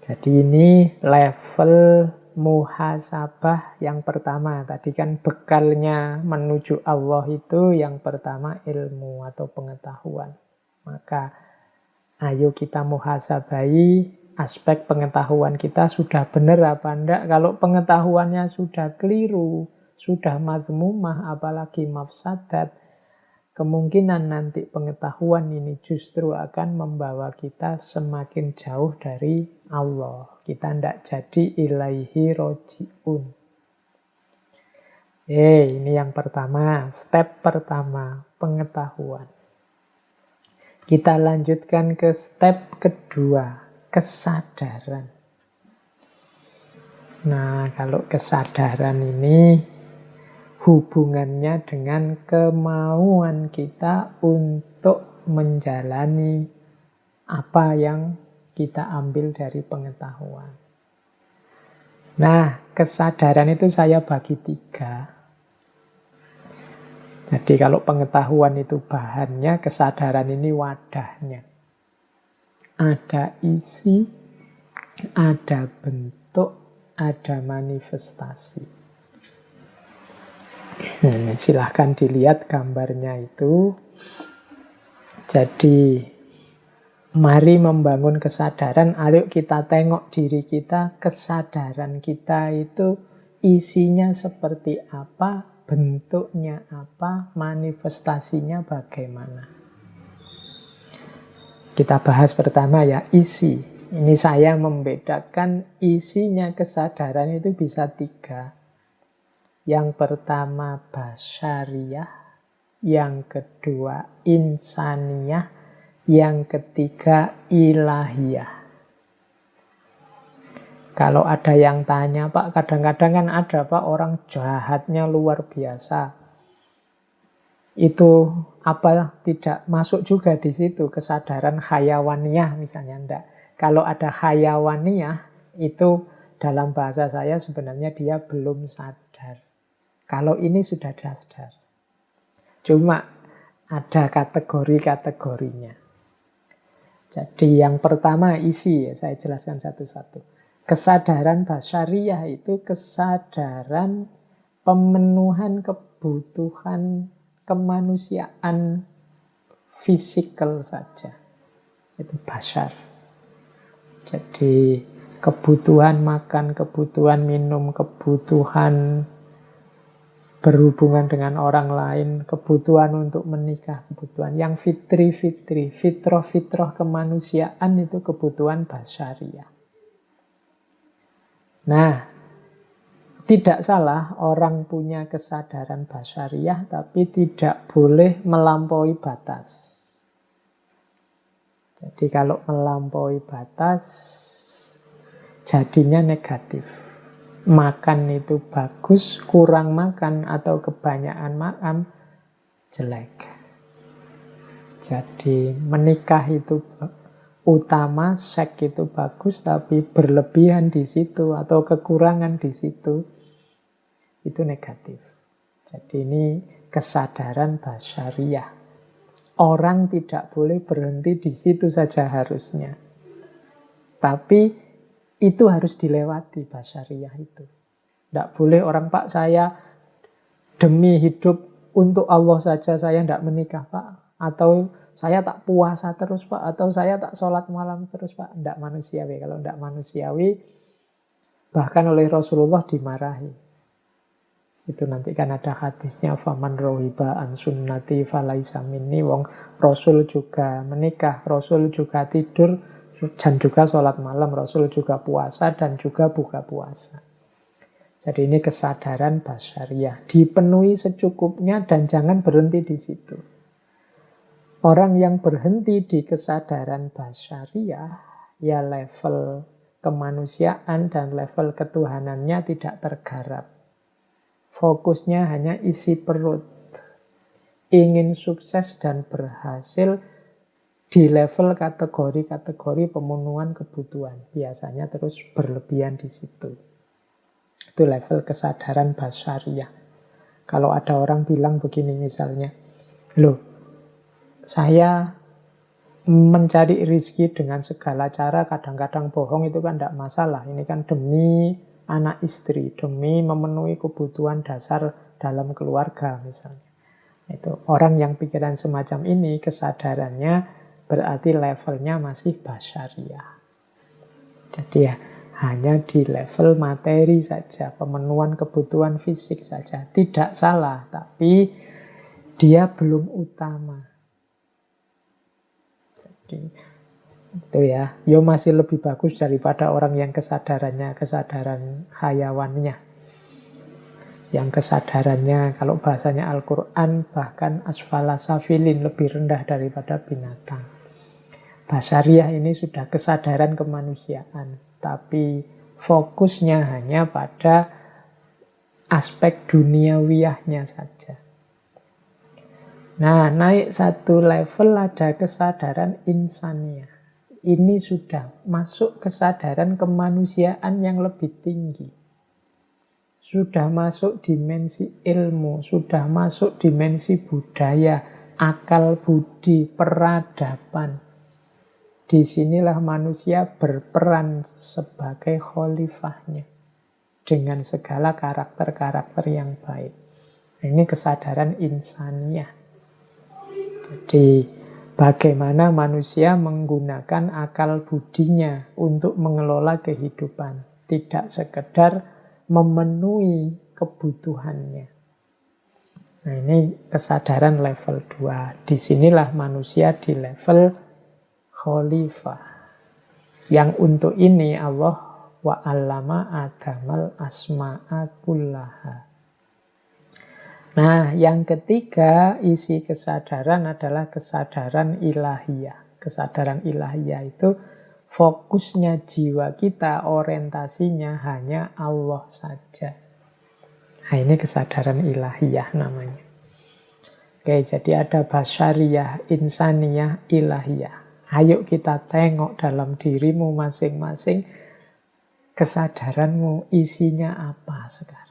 Jadi ini level muhasabah yang pertama. Tadi kan bekalnya menuju Allah itu yang pertama ilmu atau pengetahuan. Maka ayo kita muhasabai aspek pengetahuan kita sudah benar apa enggak. Kalau pengetahuannya sudah keliru, sudah mazmumah, apalagi mafsadat, kemungkinan nanti pengetahuan ini justru akan membawa kita semakin jauh dari Allah. Kita tidak jadi ilaihi roji'un. Ini yang pertama, step pertama, pengetahuan. Kita lanjutkan ke step kedua, kesadaran. Nah, kalau kesadaran ini hubungannya dengan kemauan kita untuk menjalani apa yang kita ambil dari pengetahuan. Nah, kesadaran itu saya bagi 3. Jadi kalau pengetahuan itu bahannya, kesadaran ini wadahnya. Ada isi, ada bentuk, ada manifestasi. Silahkan dilihat gambarnya itu. Jadi mari membangun kesadaran. Ayo kita tengok diri kita. Kesadaran kita itu isinya seperti apa, bentuknya apa, manifestasinya bagaimana. Kita bahas pertama ya, isi. Ini saya membedakan isinya kesadaran itu bisa 3. Yang pertama basyariyah, yang kedua insaniyah, yang ketiga ilahiyah. Kalau ada yang tanya, Pak, kadang-kadang kan ada Pak orang jahatnya luar biasa. Itu apa tidak masuk juga di situ kesadaran hayawaniyah misalnya, enggak. Kalau ada hayawaniyah itu dalam bahasa saya sebenarnya dia belum sadar. Kalau ini sudah sadar. Cuma ada kategori-kategorinya. Jadi yang pertama isi, ya, saya jelaskan satu-satu. Kesadaran basyariyah itu kesadaran pemenuhan kebutuhan kemanusiaan fisikal saja. Itu basyar. Jadi kebutuhan makan, kebutuhan minum, kebutuhan berhubungan dengan orang lain, kebutuhan untuk menikah, kebutuhan yang fitri-fitri, fitroh-fitroh kemanusiaan itu kebutuhan basyariyah. Nah, tidak salah orang punya kesadaran basyariyah, tapi tidak boleh melampaui batas. Jadi kalau melampaui batas, jadinya negatif. Makan itu bagus, kurang makan atau kebanyakan makan jelek. Jadi menikah itu utama, seks itu bagus, tapi berlebihan di situ atau kekurangan di situ itu negatif. Jadi ini kesadaran basyariyah. Orang tidak boleh berhenti di situ saja harusnya. Tapi itu harus dilewati basyariyah itu. Tidak boleh orang, Pak, saya demi hidup untuk Allah saja saya tidak menikah, Pak. Atau saya tak puasa terus, Pak. Atau saya tak sholat malam terus, Pak. Tidak manusiawi. Kalau tidak manusiawi, bahkan oleh Rasulullah dimarahi. Itu nanti kan ada hadisnya, faman rohiba an sunnati falaisa minni. Wong Rasul juga menikah, Rasul juga tidur, dan juga sholat malam, Rasul juga puasa dan juga buka puasa. Jadi ini kesadaran basyariah, dipenuhi secukupnya dan jangan berhenti di situ. Orang yang berhenti di kesadaran basyariah, ya level kemanusiaan dan level ketuhanannya tidak tergarap. Fokusnya hanya isi perut. Ingin sukses dan berhasil di level kategori-kategori pemenuhan kebutuhan. Biasanya terus berlebihan di situ. Itu level kesadaran basyariah. Kalau ada orang bilang begini misalnya, loh, saya mencari rezeki dengan segala cara, kadang-kadang bohong itu kan tidak masalah. Ini kan demi anak istri, demi memenuhi kebutuhan dasar dalam keluarga misalnya. Itu orang yang pikiran semacam ini, kesadarannya berarti levelnya masih basyariah. Jadi ya hanya di level materi saja, pemenuhan kebutuhan fisik saja. Tidak salah, tapi dia belum utama. Jadi itu ya, yo masih lebih bagus daripada orang yang kesadarannya kesadaran hayawannya. Yang kesadarannya, kalau bahasanya Al-Quran, bahkan asfala safilin, lebih rendah daripada binatang. Basyariah ini sudah kesadaran kemanusiaan, tapi fokusnya hanya pada aspek duniawiyahnya saja. Nah, naik satu level ada kesadaran insaniyah. Ini sudah masuk kesadaran kemanusiaan yang lebih tinggi. Sudah masuk dimensi ilmu, sudah masuk dimensi budaya, akal budi, peradaban. Disinilah manusia berperan sebagai khalifahnya dengan segala karakter-karakter yang baik. Ini kesadaran insaniyah. Jadi bagaimana manusia menggunakan akal budinya untuk mengelola kehidupan. Tidak sekedar memenuhi kebutuhannya. Nah ini kesadaran level 2. Disinilah manusia di level khalifah. Yang untuk ini Allah wa'allama adamal asma'a kullaha. Nah, yang ketiga isi kesadaran adalah kesadaran ilahiyah. Kesadaran ilahiyah itu fokusnya jiwa kita, orientasinya hanya Allah saja. Nah, ini kesadaran ilahiyah namanya. Oke, jadi ada basyariyah, insaniyah, ilahiyah. Ayo kita tengok dalam dirimu masing-masing, kesadaranmu isinya apa sekarang.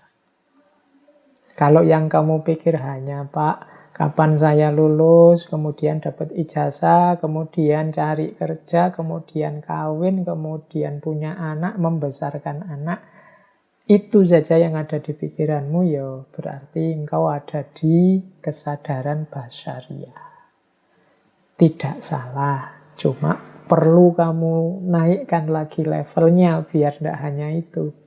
Kalau yang kamu pikir hanya, Pak, kapan saya lulus, kemudian dapat ijazah, kemudian cari kerja, kemudian kawin, kemudian punya anak, membesarkan anak, itu saja yang ada di pikiranmu, ya berarti engkau ada di kesadaran basyariah. Tidak salah, cuma perlu kamu naikkan lagi levelnya biar tidak hanya itu.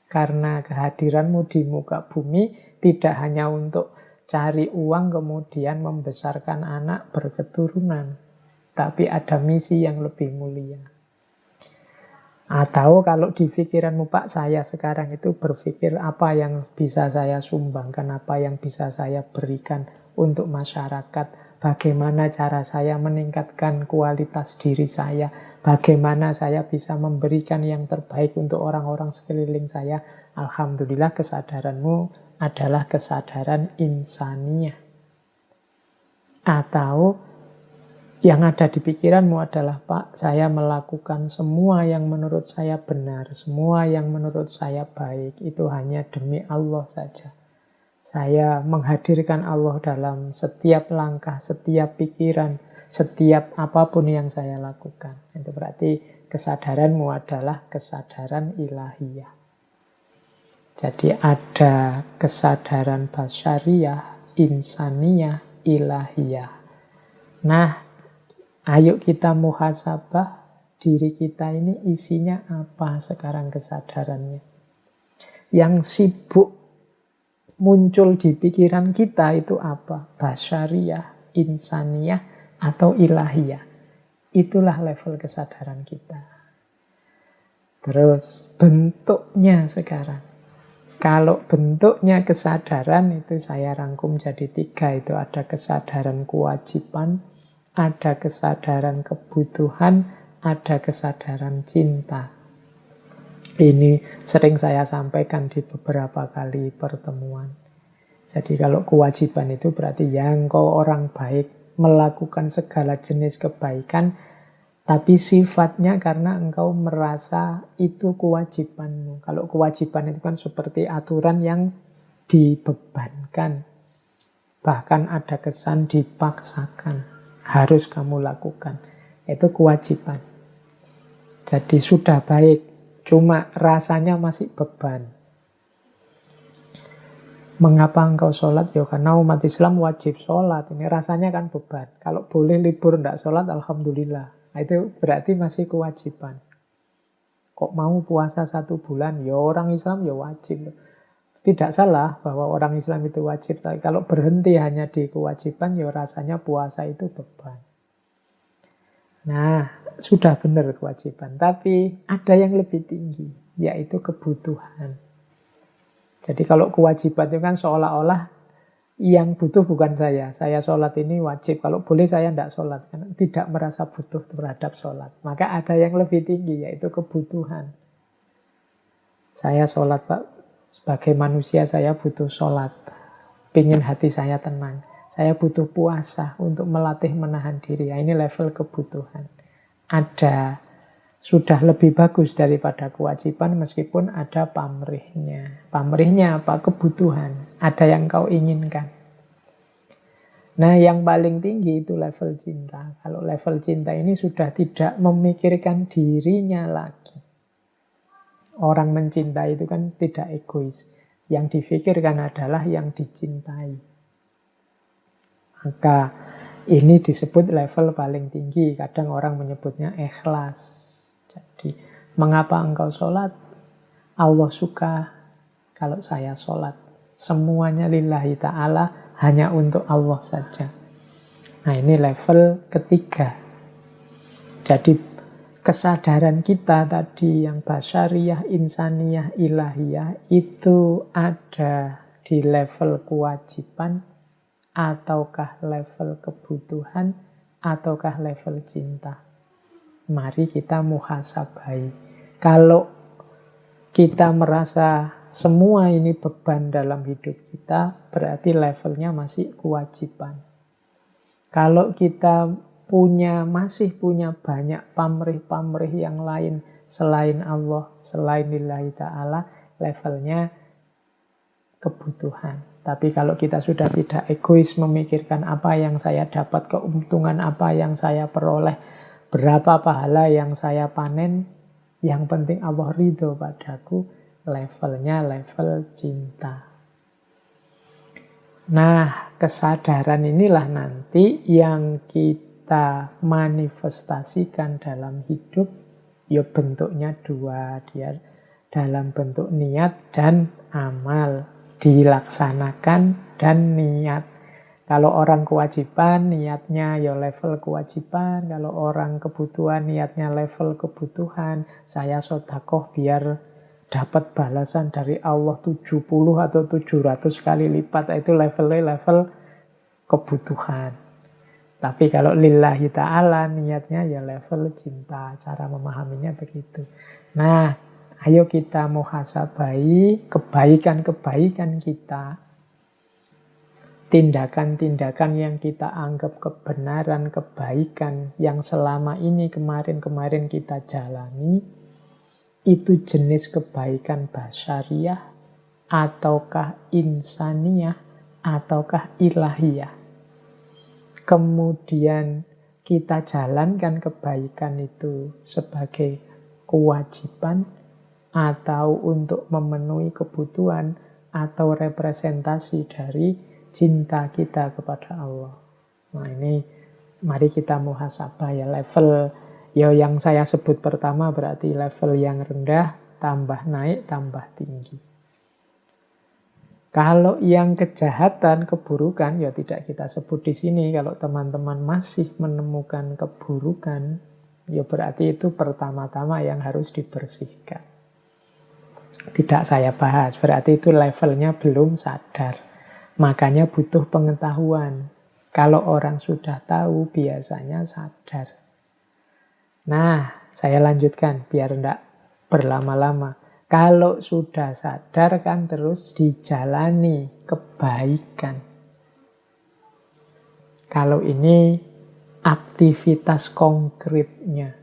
Karena kehadiranmu di muka bumi tidak hanya untuk cari uang kemudian membesarkan anak berketurunan, tapi ada misi yang lebih mulia. Atau kalau di pikiranmu, Pak, saya sekarang itu berpikir apa yang bisa saya sumbangkan, apa yang bisa saya berikan untuk masyarakat, bagaimana cara saya meningkatkan kualitas diri saya, bagaimana saya bisa memberikan yang terbaik untuk orang-orang sekeliling saya. Alhamdulillah kesadaranmu adalah kesadaran insaniyah. Atau yang ada di pikiranmu adalah, Pak, saya melakukan semua yang menurut saya benar, semua yang menurut saya baik, itu hanya demi Allah saja. Saya menghadirkan Allah dalam setiap langkah, setiap pikiran, setiap apapun yang saya lakukan. Itu berarti kesadaranmu adalah kesadaran ilahiyah. Jadi ada kesadaran basyariah, insaniyah, ilahiyah. Nah, ayo kita muhasabah diri kita ini isinya apa sekarang kesadarannya. Yang sibuk muncul di pikiran kita itu apa? Basyariyah, insaniyah, atau ilahiyah. Itulah level kesadaran kita. Terus bentuknya sekarang. Kalau bentuknya kesadaran itu saya rangkum jadi 3. Itu ada kesadaran kewajiban, ada kesadaran kebutuhan, ada kesadaran cinta. Ini sering saya sampaikan di beberapa kali pertemuan. Jadi kalau kewajiban itu berarti yang kau orang baik, melakukan segala jenis kebaikan, tapi sifatnya karena engkau merasa itu kewajibanmu. Kalau kewajiban itu kan seperti aturan yang dibebankan. Bahkan ada kesan dipaksakan. Harus kamu lakukan. Itu kewajiban. Jadi sudah baik. Cuma rasanya masih beban. Mengapa engkau sholat? Ya karena umat Islam wajib sholat. Ini rasanya kan beban. Kalau boleh libur tidak sholat, alhamdulillah. Nah, itu berarti masih kewajiban. Kok mau puasa 1 bulan? Ya orang Islam ya wajib. Tidak salah bahwa orang Islam itu wajib. Tapi kalau berhenti hanya di kewajiban, ya rasanya puasa itu beban. Nah, sudah benar kewajiban. Tapi ada yang lebih tinggi, yaitu kebutuhan. Jadi kalau kewajiban itu kan seolah-olah yang butuh bukan saya. Saya sholat ini wajib. Kalau boleh saya tidak sholat. Karena tidak merasa butuh terhadap sholat. Maka ada yang lebih tinggi, yaitu kebutuhan. Saya sholat, Pak. Sebagai manusia saya butuh sholat. Pingin hati saya tenang. Saya butuh puasa untuk melatih menahan diri. Nah, ini level kebutuhan. Ada. Sudah lebih bagus daripada kewajiban meskipun ada pamrihnya. Pamrihnya apa? Kebutuhan. Ada yang kau inginkan. Nah, yang paling tinggi itu level cinta. Kalau level cinta ini sudah tidak memikirkan dirinya lagi. Orang mencintai itu kan tidak egois. Yang difikirkan adalah yang dicintai. Maka ini disebut level paling tinggi. Kadang orang menyebutnya ikhlas. Jadi, mengapa engkau sholat? Allah suka kalau saya sholat. Semuanya lillahi ta'ala, hanya untuk Allah saja. Nah, ini level ketiga. Jadi, kesadaran kita tadi yang basyariyah, insaniyah, ilahiyah, itu ada di level kewajiban, ataukah level kebutuhan, ataukah level cinta. Mari kita muhasabai. Kalau kita merasa semua ini beban dalam hidup kita, berarti levelnya masih kewajiban. Kalau kita masih punya banyak pamrih-pamrih yang lain selain Allah, selain lillahi ta'ala, levelnya kebutuhan. Tapi kalau kita sudah tidak egois memikirkan apa yang saya dapat, keuntungan apa yang saya peroleh, berapa pahala yang saya panen, yang penting Allah ridho padaku, levelnya level cinta. Nah, kesadaran inilah nanti yang kita manifestasikan dalam hidup. Ya bentuknya 2, dia dalam bentuk niat dan amal. Dilaksanakan dan niat. Kalau orang kewajiban, niatnya ya level kewajiban. Kalau orang kebutuhan, niatnya level kebutuhan. Saya sedekah biar dapat balasan dari Allah 70 atau 700 kali lipat. Itu levelnya level kebutuhan. Tapi kalau lillahi ta'ala, niatnya ya level cinta. Cara memahaminya begitu. Nah, ayo kita muhasabai kebaikan-kebaikan kita. Tindakan-tindakan yang kita anggap kebenaran, kebaikan yang selama ini kemarin-kemarin kita jalani, itu jenis kebaikan basyariyah, ataukah insaniyah, ataukah ilahiyah. Kemudian kita jalankan kebaikan itu sebagai kewajiban, atau untuk memenuhi kebutuhan, atau representasi dari cinta kita kepada Allah. Nah, ini mari kita muhasabah ya, level ya yang saya sebut pertama berarti level yang rendah, tambah naik, tambah tinggi. Kalau yang kejahatan, keburukan, ya tidak kita sebut di sini. Kalau teman-teman masih menemukan keburukan, ya berarti itu pertama-tama yang harus dibersihkan. Tidak saya bahas, berarti itu levelnya belum sadar. Makanya butuh pengetahuan. Kalau orang sudah tahu, biasanya sadar. Nah, saya lanjutkan biar tidak berlama-lama. Kalau sudah sadar kan terus dijalani kebaikan. Kalau ini aktivitas konkretnya.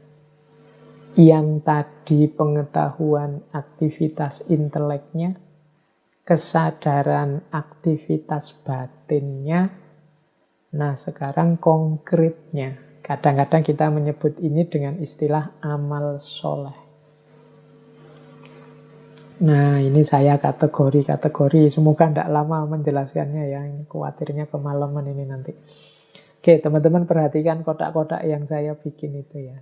Yang tadi pengetahuan aktivitas inteleknya, kesadaran aktivitas batinnya. Nah, sekarang konkretnya. Kadang-kadang kita menyebut ini dengan istilah amal soleh. Nah, ini saya kategori-kategori. Semoga tidak lama menjelaskannya ya. Ini khawatirnya kemalaman ini nanti. Oke, teman-teman perhatikan kotak-kotak yang saya bikin itu ya.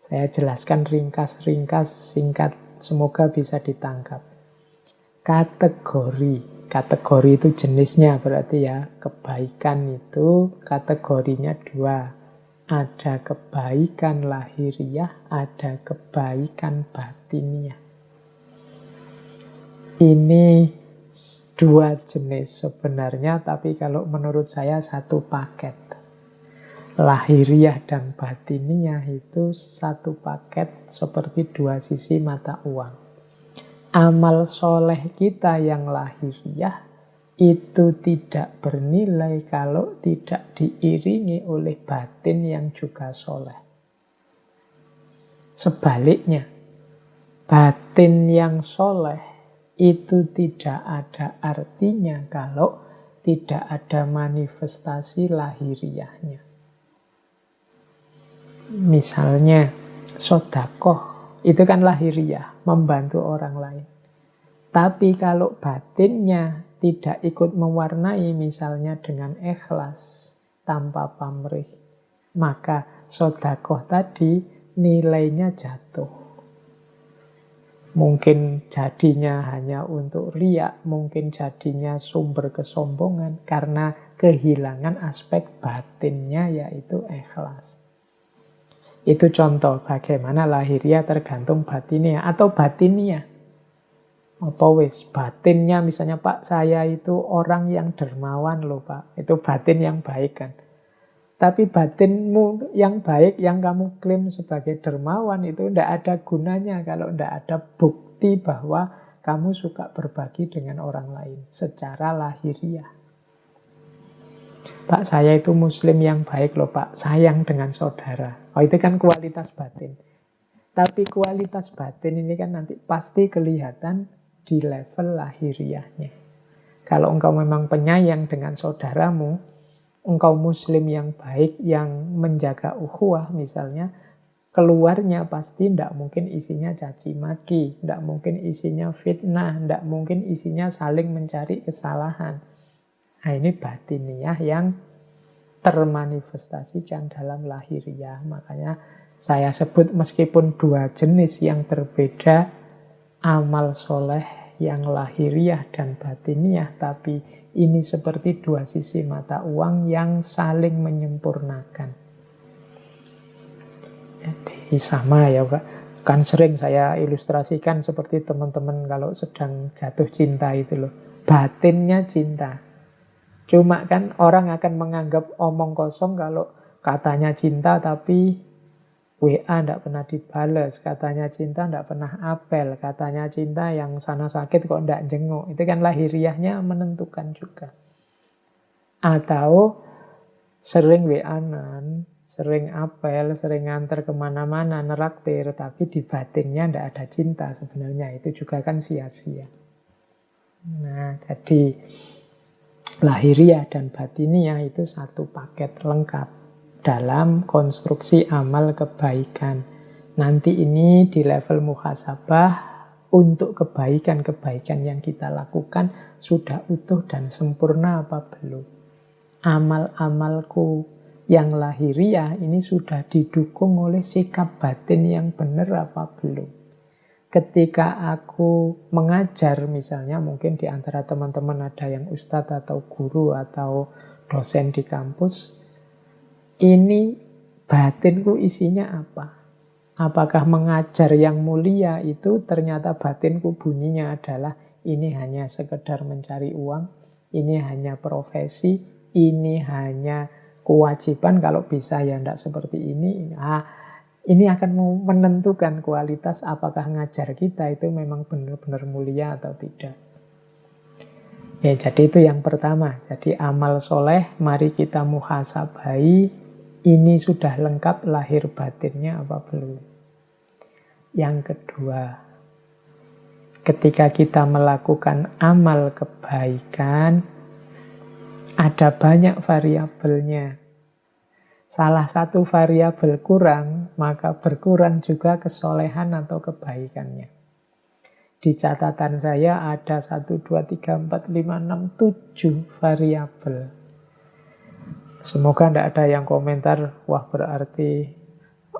Saya jelaskan ringkas-ringkas, singkat. Semoga bisa ditangkap. Kategori. Kategori itu jenisnya berarti ya. Kebaikan itu kategorinya 2. Ada kebaikan lahiriah, ada kebaikan batiniah. Ini 2 jenis sebenarnya, tapi kalau menurut saya satu paket. Lahiriah dan batiniah itu satu paket seperti 2 sisi mata uang. Amal soleh kita yang lahiriah itu tidak bernilai kalau tidak diiringi oleh batin yang juga soleh. Sebaliknya, batin yang soleh itu tidak ada artinya kalau tidak ada manifestasi lahiriahnya. Misalnya, sedekah itu kan lahiriah, membantu orang lain. Tapi kalau batinnya tidak ikut mewarnai, misalnya dengan ikhlas, tanpa pamrih, maka sedekah tadi nilainya jatuh. Mungkin jadinya hanya untuk riak, mungkin jadinya sumber kesombongan, karena kehilangan aspek batinnya yaitu ikhlas. Itu contoh bagaimana lahiriah tergantung batiniah atau batiniah. Apa wis batinnya misalnya Pak, saya itu orang yang dermawan loh Pak. Itu batin yang baik kan. Tapi batinmu yang baik yang kamu klaim sebagai dermawan itu tidak ada gunanya kalau tidak ada bukti bahwa kamu suka berbagi dengan orang lain secara lahiriah. Pak, saya itu muslim yang baik loh Pak, sayang dengan saudara. Oh, itu kan kualitas batin. Tapi kualitas batin ini kan nanti pasti kelihatan di level lahiriahnya. Kalau engkau memang penyayang dengan saudaramu, engkau muslim yang baik, yang menjaga ukhuwah misalnya, keluarnya pasti tidak mungkin isinya caci maki, tidak mungkin isinya fitnah, tidak mungkin isinya saling mencari kesalahan. Nah, ini batiniah yang termanifestasikan dalam lahiriah. Makanya saya sebut meskipun 2 jenis yang berbeda, amal soleh yang lahiriah dan batiniah, tapi ini seperti 2 sisi mata uang yang saling menyempurnakan. Jadi sama ya Pak. Kan sering saya ilustrasikan seperti teman-teman kalau sedang jatuh cinta itu loh. Batinnya cinta. Cuma kan orang akan menganggap omong kosong kalau katanya cinta tapi WA tidak pernah dibales, katanya cinta tidak pernah apel, katanya cinta yang sana sakit kok tidak jenguk. Itu kan lahiriahnya menentukan juga. Atau sering WA-an, sering apel, sering nganter kemana-mana, neraktir, tapi di batinnya tidak ada cinta sebenarnya. Itu juga kan sia-sia. Nah, jadi lahiriah dan batiniah itu satu paket lengkap dalam konstruksi amal kebaikan. Nanti ini di level muhasabah, untuk kebaikan-kebaikan yang kita lakukan sudah utuh dan sempurna apa belum. Amal-amalku yang lahiriah ini sudah didukung oleh sikap batin yang benar apa belum. Ketika aku mengajar misalnya, mungkin di antara teman-teman ada yang ustadz atau guru atau dosen di kampus, ini batinku isinya apa? Apakah mengajar yang mulia itu ternyata batinku bunyinya adalah ini hanya sekedar mencari uang, ini hanya profesi, ini hanya kewajiban, kalau bisa ya tidak seperti ini. Ini akan menentukan kualitas apakah ngajar kita itu memang benar-benar mulia atau tidak. Ya, jadi itu yang pertama. Jadi amal soleh, mari kita muhasabai. Ini sudah lengkap lahir batinnya apa belum? Yang kedua, ketika kita melakukan amal kebaikan, ada banyak variabelnya. Salah satu variabel kurang, maka berkurang juga kesolehan atau kebaikannya. Di catatan saya ada 1, 2, 3, 4, 5, 6, 7 variabel. Semoga tidak ada yang komentar, wah berarti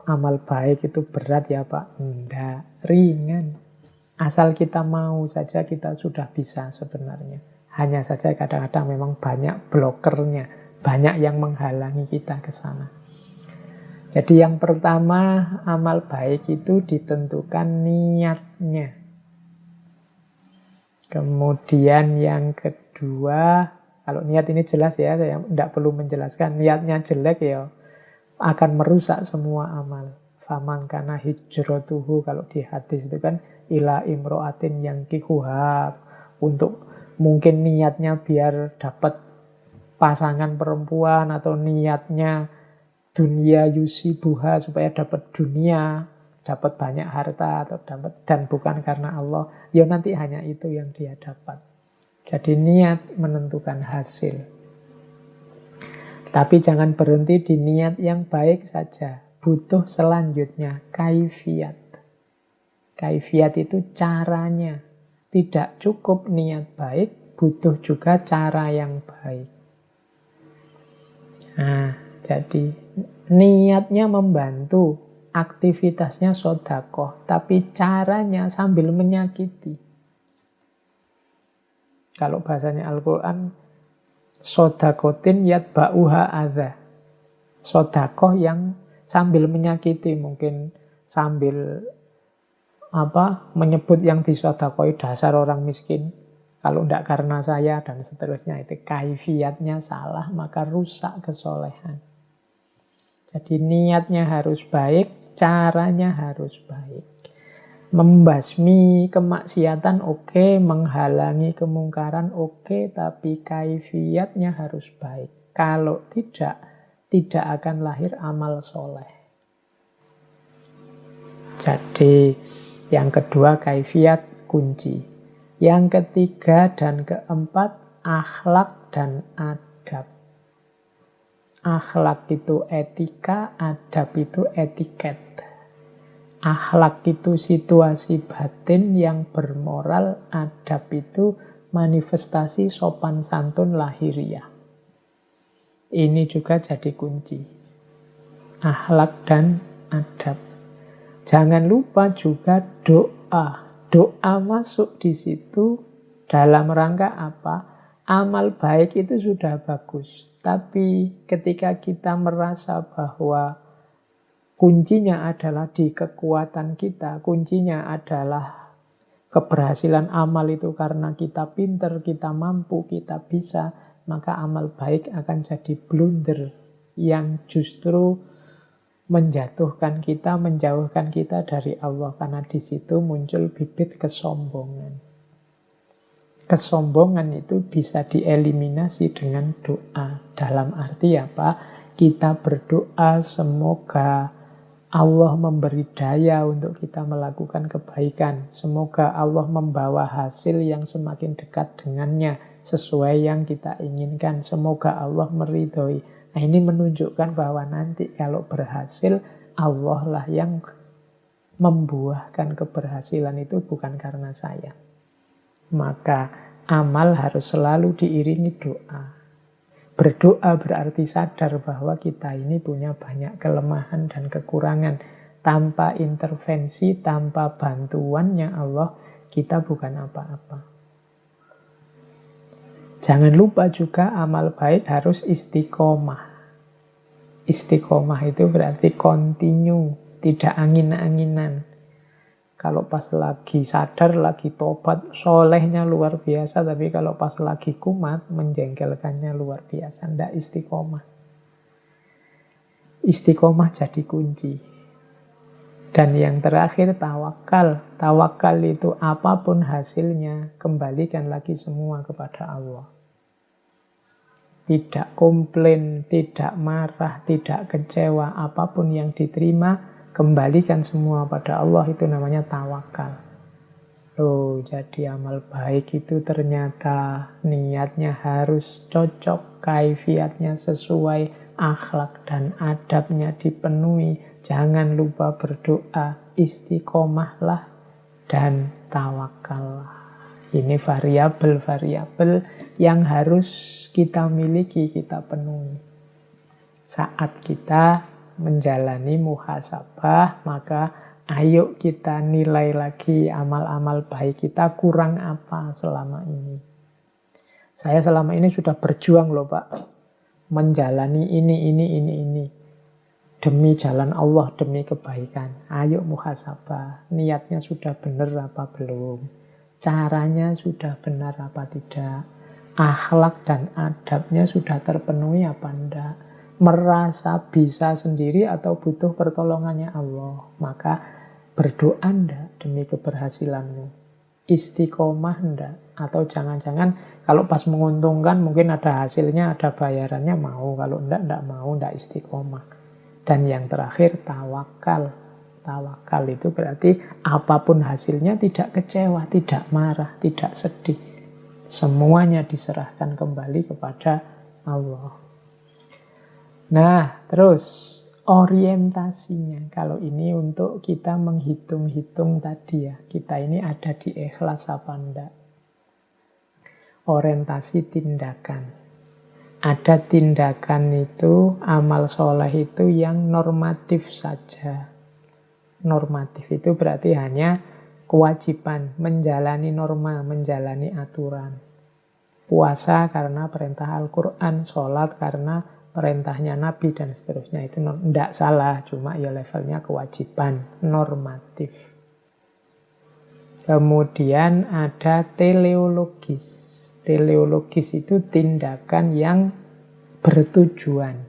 amal baik itu berat ya Pak. Enggak, ringan. Asal kita mau saja kita sudah bisa sebenarnya. Hanya saja kadang-kadang memang banyak blokernya, banyak yang menghalangi kita ke sana. Jadi yang pertama, amal baik itu ditentukan niatnya. Kemudian yang kedua, kalau niat ini jelas ya, saya tidak perlu menjelaskan. Niatnya jelek ya, akan merusak semua amal. Faman kana hijratuhu, kalau di hadis itu kan ila imro'atin yang kikuhab, untuk mungkin niatnya biar dapat pasangan perempuan, atau niatnya dunia yusibuha supaya dapat dunia, dapat banyak harta, atau dapat, dan bukan karena Allah, ya nanti hanya itu yang dia dapat. Jadi niat menentukan hasil. Tapi jangan berhenti di niat yang baik saja. Butuh selanjutnya kaifiyat. Kaifiyat itu caranya. Tidak cukup niat baik, butuh juga cara yang baik. Nah, jadi niatnya membantu, aktivitasnya sedekah, tapi caranya sambil menyakiti. Kalau bahasanya Al-Quran, sodakotin yatba'uha adha. Sodakoh yang sambil menyakiti, mungkin sambil menyebut yang disodakoi dasar orang miskin. Kalau tidak karena saya dan seterusnya, itu kaifiyatnya salah, maka rusak kesolehan. Jadi niatnya harus baik, caranya harus baik. Membasmi kemaksiatan oke, menghalangi kemungkaran oke, tapi kaifiyatnya harus baik. Kalau tidak akan lahir amal soleh. Jadi yang kedua kaifiyat kunci. Yang ketiga dan keempat akhlak dan adab. Akhlak itu etika, adab itu etiket. Akhlak itu situasi batin yang bermoral, adab itu manifestasi sopan santun lahiriah. Ini juga jadi kunci. Akhlak dan adab. Jangan lupa juga doa. Doa masuk di situ dalam rangka apa? Amal baik itu sudah bagus. Tapi ketika kita merasa bahwa kuncinya adalah di kekuatan kita, kuncinya adalah keberhasilan amal itu karena kita pinter, kita mampu, kita bisa, maka amal baik akan jadi blunder yang justru menjatuhkan kita, menjauhkan kita dari Allah. Karena di situ muncul bibit kesombongan. Kesombongan itu bisa dieliminasi dengan doa. Dalam arti apa? Kita berdoa semoga Allah memberi daya untuk kita melakukan kebaikan. Semoga Allah membawa hasil yang semakin dekat dengannya, sesuai yang kita inginkan. Semoga Allah meridhoi. Nah, ini menunjukkan bahwa nanti kalau berhasil, Allah lah yang membuahkan keberhasilan itu, bukan karena saya. Maka amal harus selalu diiringi doa. Berdoa berarti sadar bahwa kita ini punya banyak kelemahan dan kekurangan. Tanpa intervensi, tanpa bantuannya Allah, kita bukan apa-apa. Jangan lupa juga amal baik harus istiqomah. Istiqomah itu berarti continue, tidak angin-anginan. Kalau pas lagi sadar, lagi tobat, solehnya luar biasa. Tapi kalau pas lagi kumat, menjengkelkannya luar biasa. Tidak istiqomah. Istiqomah jadi kunci. Dan yang terakhir tawakal. Tawakal itu apapun hasilnya, kembalikan lagi semua kepada Allah. Tidak komplain, tidak marah, tidak kecewa. Apapun yang diterima, kembalikan semua pada Allah. Itu namanya tawakal. Loh, jadi amal baik itu ternyata niatnya harus cocok, kaifiatnya sesuai, akhlak dan adabnya dipenuhi. Jangan lupa berdoa, istiqomahlah, dan tawakallah. Ini variabel-variabel yang harus kita miliki, kita penuhi. Saat kita menjalani muhasabah, maka ayo kita nilai lagi amal-amal baik kita kurang apa selama ini. Saya selama ini sudah berjuang loh Pak, menjalani ini. Demi jalan Allah, demi kebaikan. Ayo muhasabah, niatnya sudah benar apa belum? Caranya sudah benar apa tidak? Akhlak dan adabnya sudah terpenuhi apa enggak? Merasa bisa sendiri atau butuh pertolongannya Allah? Maka berdoa enggak demi keberhasilanmu? Istiqomah enggak? Atau jangan-jangan kalau pas menguntungkan mungkin ada hasilnya, ada bayarannya mau. Kalau enggak mau, enggak istiqomah. Dan yang terakhir tawakal. Tawakal itu berarti apapun hasilnya tidak kecewa, tidak marah, tidak sedih. Semuanya diserahkan kembali kepada Allah. Nah, terus orientasinya. Kalau ini untuk kita menghitung-hitung tadi ya. Kita ini ada di ikhlas apa enggak. Orientasi tindakan. Ada tindakan itu, amal soleh itu yang normatif saja. Normatif itu berarti hanya kewajiban, menjalani norma, menjalani aturan. Puasa karena perintah Al-Quran, sholat karena perintahnya Nabi, dan seterusnya. Itu tidak salah, cuma ya levelnya kewajiban, normatif. Kemudian ada teleologis. Teleologis itu tindakan yang bertujuan.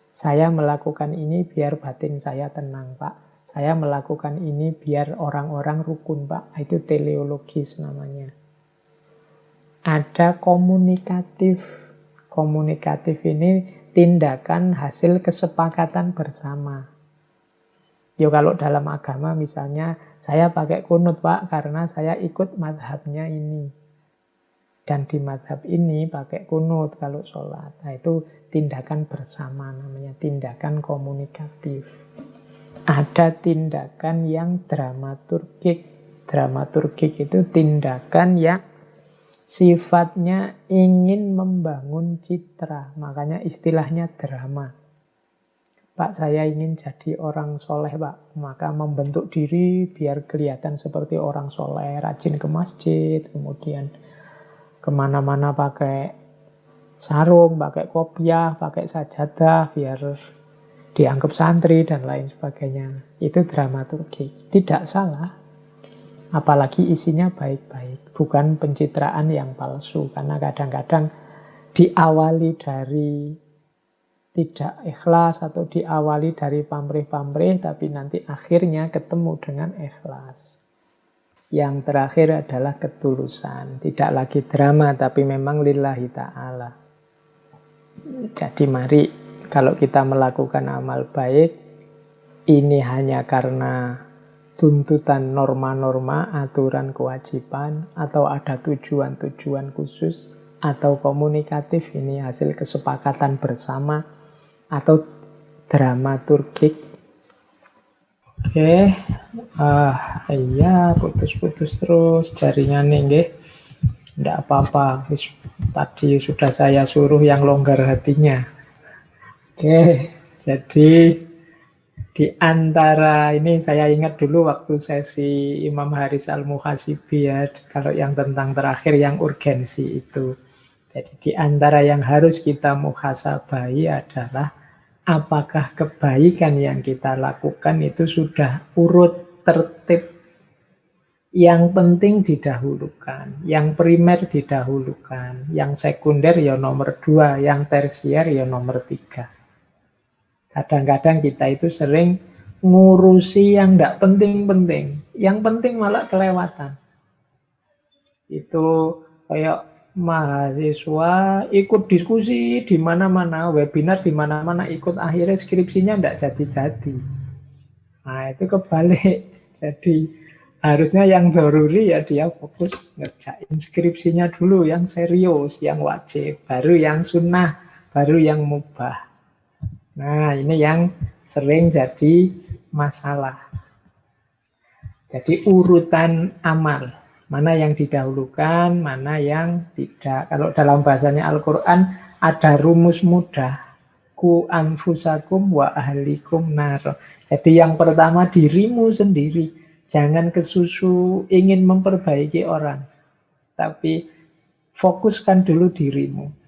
Saya melakukan ini biar batin saya tenang, Pak. Saya melakukan ini biar orang-orang rukun, Pak. Itu teleologis namanya. Ada komunikatif. Komunikatif ini tindakan hasil kesepakatan bersama. Yo kalau dalam agama misalnya, saya pakai kunut, Pak, karena saya ikut mazhabnya ini. Dan di mazhab ini pakai kunut kalau sholat. Nah, itu tindakan bersama namanya, tindakan komunikatif. Ada tindakan yang dramaturgik. Dramaturgik itu tindakan yang sifatnya ingin membangun citra. Makanya istilahnya drama. Pak, saya ingin jadi orang soleh, Pak. Maka membentuk diri biar kelihatan seperti orang soleh. Rajin ke masjid, kemudian kemana-mana pakai sarung, pakai kopiah, pakai sajadah, biar dianggap santri dan lain sebagainya. Itu dramaturgi. Tidak salah. Apalagi isinya baik-baik. Bukan pencitraan yang palsu. Karena kadang-kadang diawali dari tidak ikhlas atau diawali dari pamrih-pamrih, tapi nanti akhirnya ketemu dengan ikhlas. Yang terakhir adalah ketulusan. Tidak lagi drama, tapi memang lillahi ta'ala. Jadi mari, kalau kita melakukan amal baik, ini hanya karena tuntutan norma-norma, aturan kewajiban, atau ada tujuan-tujuan khusus, atau komunikatif, ini hasil kesepakatan bersama, atau dramaturgik. Oke, iya putus-putus terus jaringannya nggih. Tidak apa-apa, tadi sudah saya suruh yang longgar hatinya. Oke, jadi Di antara ini saya ingat dulu waktu sesi Imam Haris Al-Muhasibi ya, kalau yang tentang terakhir yang urgensi itu. Jadi di antara yang harus kita muhasabahi adalah apakah kebaikan yang kita lakukan itu sudah urut tertib, yang penting didahulukan, yang primer didahulukan, yang sekunder ya nomor 2, yang tersier ya nomor 3. Kadang-kadang kita itu sering ngurusi yang tidak penting-penting. Yang penting malah kelewatan. Itu kayak mahasiswa ikut diskusi di mana-mana, webinar di mana-mana ikut, akhirnya skripsinya tidak jadi-jadi. Nah, itu kebalik. Jadi harusnya yang doruri ya dia fokus ngerjain skripsinya dulu, yang serius, yang wajib, baru yang sunnah, baru yang mubah. Nah, ini yang sering jadi masalah. Jadi urutan amal, mana yang didahulukan, mana yang tidak. Kalau dalam bahasanya Al-Quran ada rumus mudah. Ku anfusakum wa ahlikum nar. Jadi yang pertama dirimu sendiri. Jangan kesusu ingin memperbaiki orang. Tapi fokuskan dulu dirimu.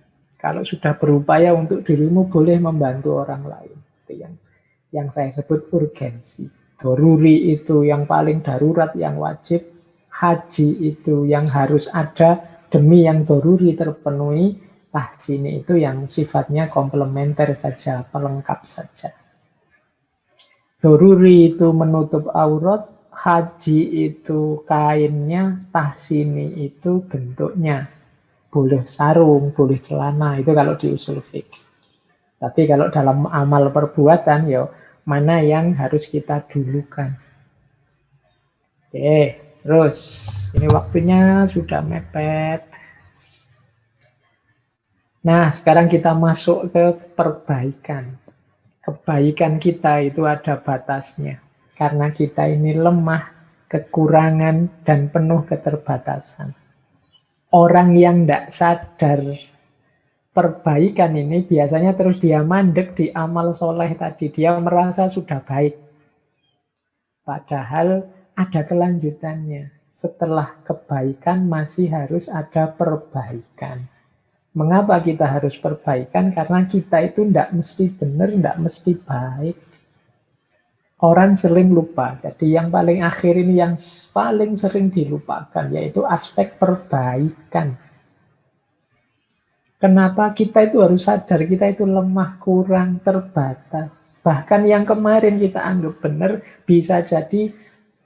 Kalau sudah berupaya untuk dirimu, boleh membantu orang lain. Itu yang saya sebut urgensi. Doruri itu yang paling darurat, yang wajib. Haji itu yang harus ada demi yang doruri terpenuhi. Tahsini itu yang sifatnya komplementer saja, pelengkap saja. Doruri itu menutup aurat, haji itu kainnya, tahsini itu bentuknya. Boleh sarung, boleh celana, itu kalau di usul fikih. Tapi kalau dalam amal perbuatan, ya mana yang harus kita dulukan. Oke, terus ini waktunya sudah mepet. Nah, sekarang kita masuk ke perbaikan. Kebaikan kita itu ada batasnya. Karena kita ini lemah, kekurangan, dan penuh keterbatasan. Orang yang tidak sadar perbaikan ini biasanya terus dia mandek di amal soleh tadi. Dia merasa sudah baik. Padahal ada kelanjutannya. Setelah kebaikan masih harus ada perbaikan. Mengapa kita harus perbaikan? Karena kita itu tidak mesti benar, tidak mesti baik. Orang sering lupa. Jadi yang paling akhir ini yang paling sering dilupakan, yaitu aspek perbaikan. Kenapa kita itu harus sadar kita itu lemah, kurang, terbatas. Bahkan yang kemarin kita anggap benar, bisa jadi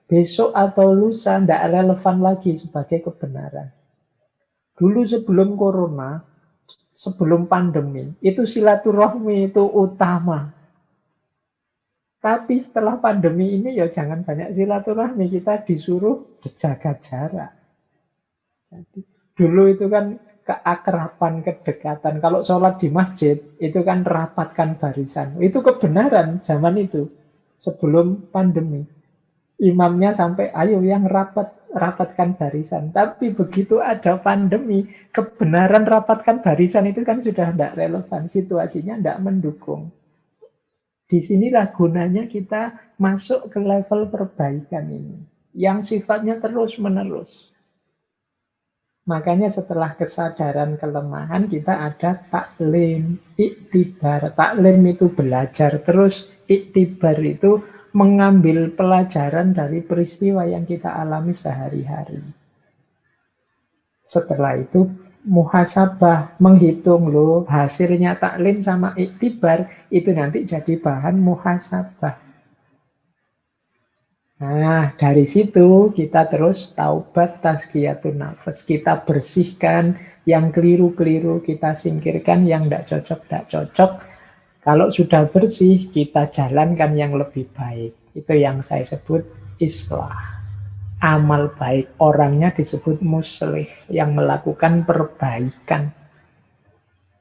besok atau lusa tidak relevan lagi sebagai kebenaran. Dulu sebelum corona, sebelum pandemi, itu silaturahmi itu utama. Tapi setelah pandemi ini ya jangan banyak silaturahmi, kita disuruh jaga jarak. Jadi, dulu itu kan keakraban, kedekatan. Kalau sholat di masjid, itu kan rapatkan barisan. Itu kebenaran zaman itu, sebelum pandemi. Imamnya sampai, ayo yang rapatkan barisan. Tapi begitu ada pandemi, kebenaran rapatkan barisan itu kan sudah tidak relevan. Situasinya tidak mendukung. Disinilah gunanya kita masuk ke level perbaikan ini, yang sifatnya terus-menerus. Makanya setelah kesadaran kelemahan kita ada taklim, iktibar. Taklim itu belajar terus, iktibar itu mengambil pelajaran dari peristiwa yang kita alami sehari-hari. Setelah itu muhasabah, menghitung loh hasilnya taklim sama iktibar, itu nanti jadi bahan muhasabah. Nah, dari situ kita terus taubat, tazkiyatun nafas. Kita bersihkan yang keliru-keliru, kita singkirkan yang tidak cocok. Kalau sudah bersih, kita jalankan yang lebih baik. Itu yang saya sebut islah. Amal baik, orangnya disebut muslih, yang melakukan perbaikan.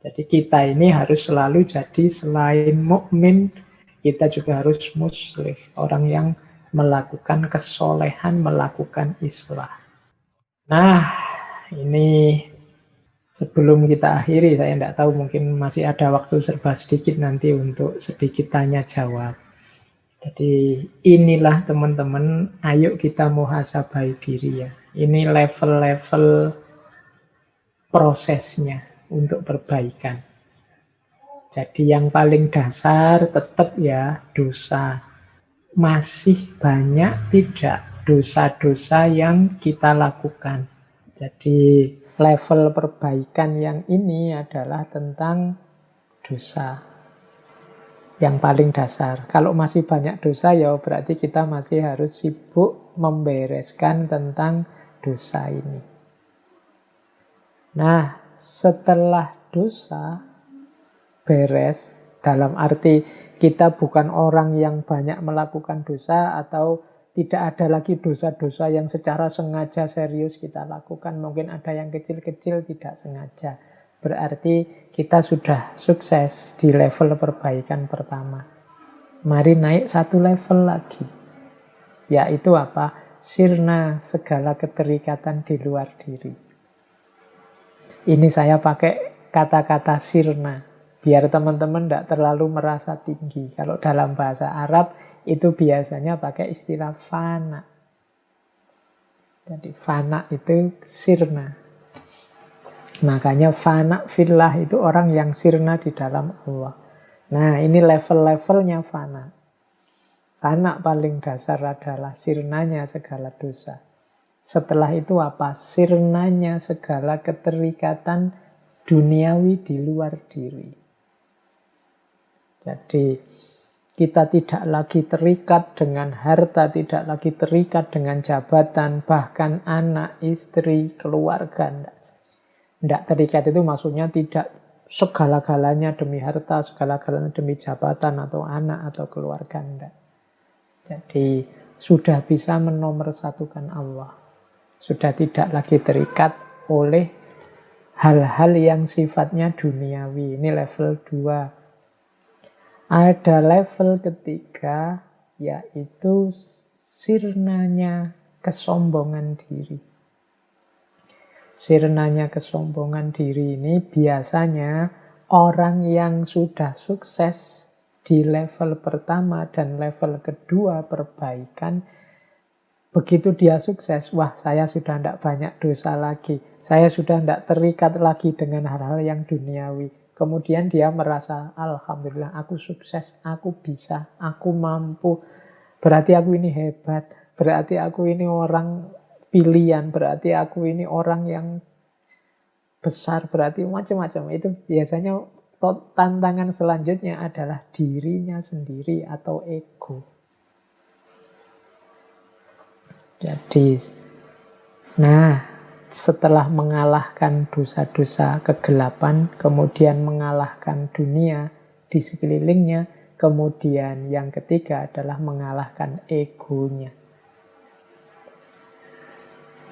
Jadi kita ini harus selalu jadi selain mukmin, kita juga harus muslih, orang yang melakukan kesolehan, melakukan islah. Nah, ini sebelum kita akhiri, saya tidak tahu, mungkin masih ada waktu serba sedikit nanti untuk sedikit tanya jawab. Jadi inilah teman-teman, ayo kita muhasabah diri ya. Ini level-level prosesnya untuk perbaikan. Jadi yang paling dasar tetap ya dosa. Masih banyak tidak dosa-dosa yang kita lakukan. Jadi level perbaikan yang ini adalah tentang dosa yang paling dasar. Kalau masih banyak dosa ya berarti kita masih harus sibuk membereskan tentang dosa ini. Nah, setelah dosa beres, dalam arti kita bukan orang yang banyak melakukan dosa atau tidak ada lagi dosa-dosa yang secara sengaja serius kita lakukan. Mungkin ada yang kecil-kecil tidak sengaja. Berarti kita sudah sukses di level perbaikan pertama. Mari naik satu level lagi. Yaitu apa? Sirna segala keterikatan di luar diri. Ini saya pakai kata-kata sirna. Biar teman-teman tidak terlalu merasa tinggi. Kalau dalam bahasa Arab itu biasanya pakai istilah fana. Jadi fana itu sirna. Makanya fana fillah itu orang yang sirna di dalam Allah. Nah ini level-levelnya fana. Fana paling dasar adalah sirnanya segala dosa. Setelah itu apa? Sirnanya segala keterikatan duniawi di luar diri. Jadi kita tidak lagi terikat dengan harta, tidak lagi terikat dengan jabatan, bahkan anak, istri, keluarga. Tidak terikat itu maksudnya tidak segala-galanya demi harta, segala-galanya demi jabatan atau anak atau keluarga. Tidak. Jadi sudah bisa menomorsatukan Allah. Sudah tidak lagi terikat oleh hal-hal yang sifatnya duniawi. Ini level 2. Ada level ketiga, yaitu sirnanya kesombongan diri. Sirnanya kesombongan diri ini biasanya orang yang sudah sukses di level pertama dan level kedua perbaikan, begitu dia sukses, wah saya sudah tidak banyak dosa lagi, saya sudah tidak terikat lagi dengan hal-hal yang duniawi. Kemudian dia merasa, alhamdulillah aku sukses, aku bisa, aku mampu. Berarti aku ini hebat, berarti aku ini orang pilihan, berarti aku ini orang yang besar, berarti macam-macam. Itu biasanya tantangan selanjutnya adalah dirinya sendiri atau ego. Jadi, nah setelah mengalahkan dosa-dosa kegelapan, kemudian mengalahkan dunia di sekelilingnya, kemudian yang ketiga adalah mengalahkan egonya.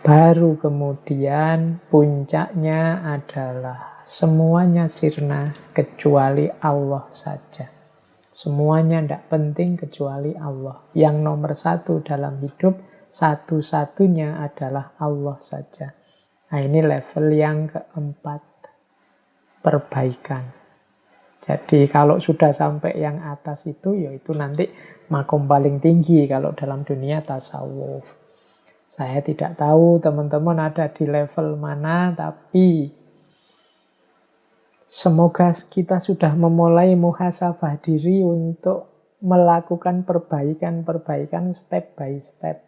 Baru kemudian puncaknya adalah semuanya sirna kecuali Allah saja. Semuanya tidak penting kecuali Allah. Yang nomor satu dalam hidup, satu-satunya adalah Allah saja. Nah ini level yang keempat, perbaikan. Jadi kalau sudah sampai yang atas itu, yaitu nanti makom paling tinggi kalau dalam dunia tasawuf. Saya tidak tahu teman-teman ada di level mana, tapi semoga kita sudah memulai muhasabah diri untuk melakukan perbaikan-perbaikan step by step.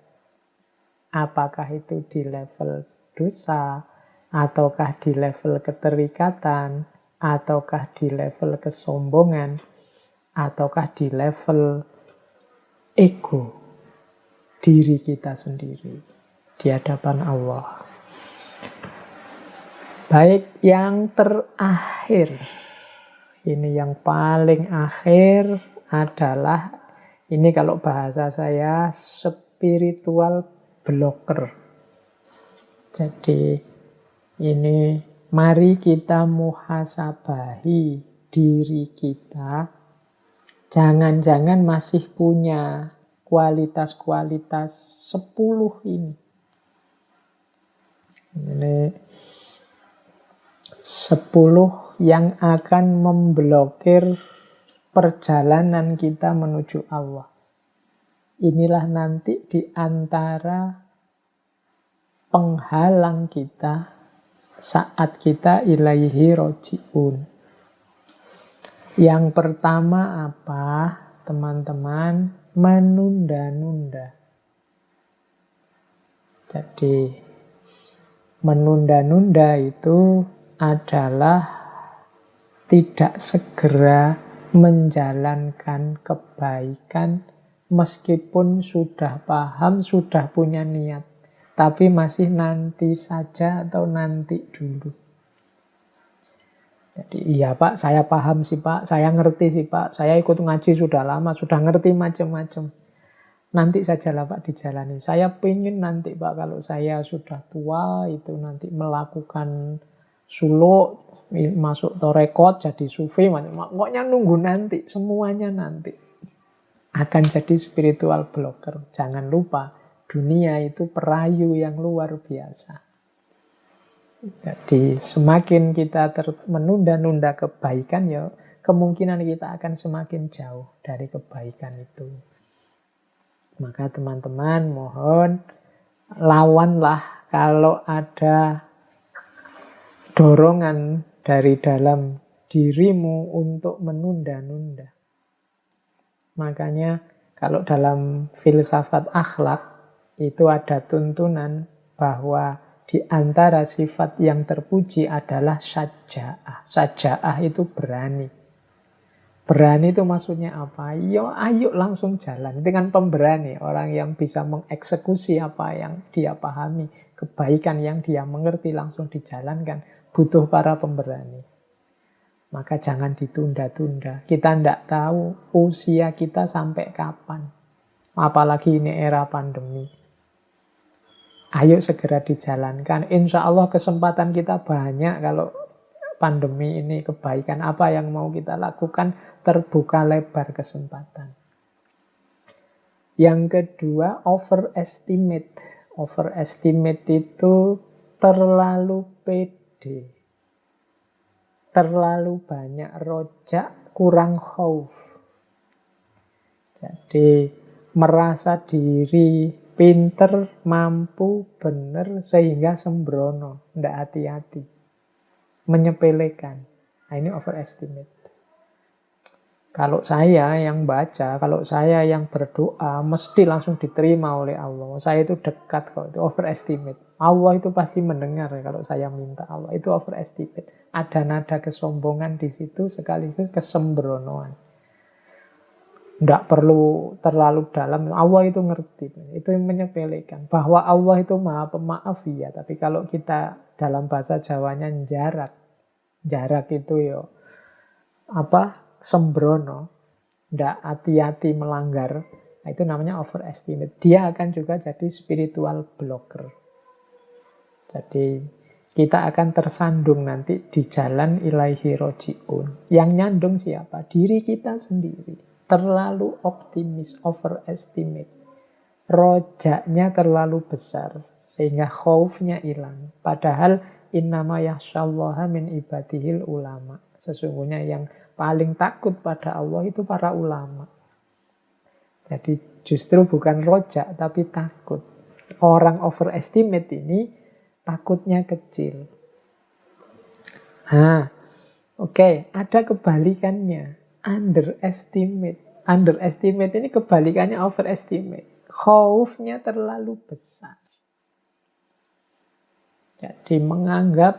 Apakah itu di level dosa, ataukah di level keterikatan, ataukah di level kesombongan, ataukah di level ego diri kita sendiri di hadapan Allah. Baik, yang terakhir, ini yang paling akhir adalah, ini kalau bahasa saya spiritual blocker. Jadi ini mari kita muhasabahi diri kita. Jangan-jangan masih punya kualitas-kualitas 10 ini. Ini 10 yang akan memblokir perjalanan kita menuju Allah. Inilah nanti di antara penghalang kita saat kita ilaihi roji'un. Yang pertama apa, teman-teman? Menunda-nunda. Jadi, menunda-nunda itu adalah tidak segera menjalankan kebaikan meskipun sudah paham, sudah punya niat. Tapi masih nanti saja atau nanti dulu. Jadi iya Pak, saya paham sih Pak, saya ngerti sih Pak, saya ikut ngaji sudah lama, sudah ngerti macam-macam. Nanti sajalah Pak dijalani. Saya pengen nanti Pak kalau saya sudah tua itu nanti melakukan suluk, masuk torekot, jadi sufi, pokoknya nunggu nanti, semuanya nanti. Akan jadi spiritual blocker. Jangan lupa, dunia itu perayu yang luar biasa. Jadi semakin kita menunda-nunda kebaikan, ya kemungkinan kita akan semakin jauh dari kebaikan itu. Maka teman-teman mohon lawanlah kalau ada dorongan dari dalam dirimu untuk menunda-nunda. Makanya kalau dalam filsafat akhlak itu ada tuntunan bahwa di antara sifat yang terpuji adalah syaja'ah. Syaja'ah itu berani. Berani itu maksudnya apa? Yo, ayo langsung jalan. Dengan pemberani, orang yang bisa mengeksekusi apa yang dia pahami, kebaikan yang dia mengerti langsung dijalankan, butuh para pemberani. Maka jangan ditunda-tunda. Kita tidak tahu usia kita sampai kapan. Apalagi ini era pandemi. Ayo segera dijalankan. Insya Allah kesempatan kita banyak kalau pandemi ini, kebaikan apa yang mau kita lakukan, terbuka lebar kesempatan. Yang kedua, overestimate. Overestimate itu terlalu pede. Terlalu banyak rojak, kurang khauf. Jadi merasa diri pinter, mampu, benar, sehingga sembrono, tidak hati-hati. Menyepelekan. Nah, ini overestimate. Kalau saya yang baca, kalau saya yang berdoa, mesti langsung diterima oleh Allah. Saya itu dekat kok, itu overestimate. Allah itu pasti mendengar ya kalau saya minta Allah. Itu overestimate. Ada nada kesombongan di situ, sekaligus kesembronoan. Tidak perlu terlalu dalam. Allah itu ngerti. Itu yang menyepelekan. Bahwa Allah itu maha pemaaf ya. Tapi kalau kita dalam bahasa Jawanya jarak. Jarak itu ya sembrono. Tidak hati-hati melanggar. Nah, itu namanya overestimate. Dia akan juga jadi spiritual blocker. Jadi kita akan tersandung nanti di jalan ilaihi roji'un. Yang nyandung siapa? Diri kita sendiri. Terlalu optimis, overestimate. Rojaknya terlalu besar, sehingga khaufnya hilang. Padahal innama yakhsyallaha min ibadihil ulama. Sesungguhnya yang paling takut pada Allah itu para ulama. Jadi justru bukan rojak, tapi takut. Orang overestimate ini takutnya kecil. Nah, oke, ada kebalikannya. Underestimate. Underestimate ini kebalikannya overestimate. Khaufnya terlalu besar. Jadi menganggap,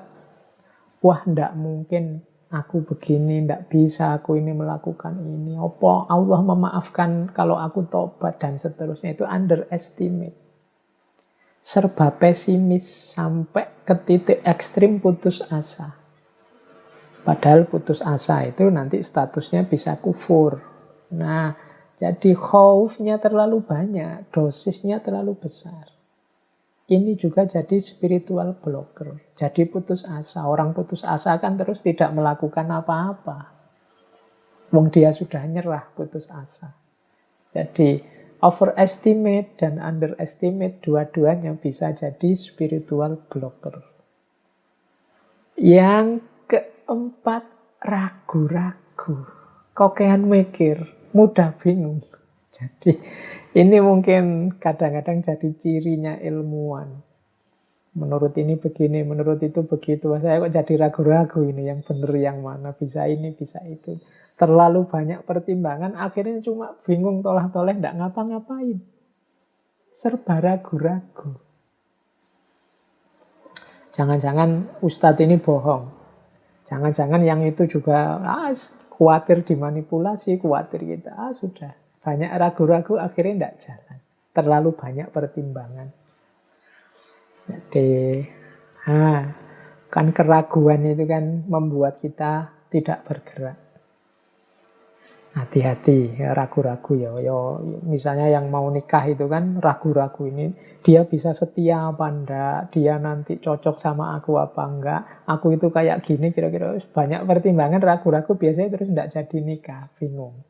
wah tidak mungkin aku begini, tidak bisa aku ini melakukan ini. Apa Allah memaafkan kalau aku tobat dan seterusnya. Itu underestimate. Serba pesimis sampai ke titik ekstrim putus asa. Padahal putus asa itu nanti statusnya bisa kufur. Nah, jadi khaufnya terlalu banyak, dosisnya terlalu besar. Ini juga jadi spiritual blocker. Jadi putus asa. Orang putus asa kan terus tidak melakukan apa-apa. Wong dia sudah nyerah, putus asa. Jadi overestimate dan underestimate dua-duanya bisa jadi spiritual blocker. Yang keempat, ragu-ragu. Kokean mikir, mudah bingung. Jadi Ini mungkin kadang-kadang jadi cirinya ilmuwan. Menurut ini begini, menurut itu begitu. Saya kok jadi ragu-ragu ini yang benar yang mana. Bisa ini, bisa itu. Terlalu banyak pertimbangan, akhirnya cuma bingung tolah-toleh, nggak ngapa-ngapain. Serba ragu-ragu. Jangan-jangan Ustadz ini bohong. Jangan-jangan yang itu juga khawatir dimanipulasi, khawatir kita. Sudah. Banyak ragu-ragu, akhirnya tidak jalan. Terlalu banyak pertimbangan. Jadi, kan keraguan itu kan membuat kita tidak bergerak. Hati-hati, ya, ragu-ragu ya. Misalnya yang mau nikah itu kan ragu-ragu ini. Dia bisa setia apa enggak? Dia nanti cocok sama aku apa enggak? Aku itu kayak gini, kira-kira banyak pertimbangan, ragu-ragu biasanya terus enggak jadi nikah. Bingung.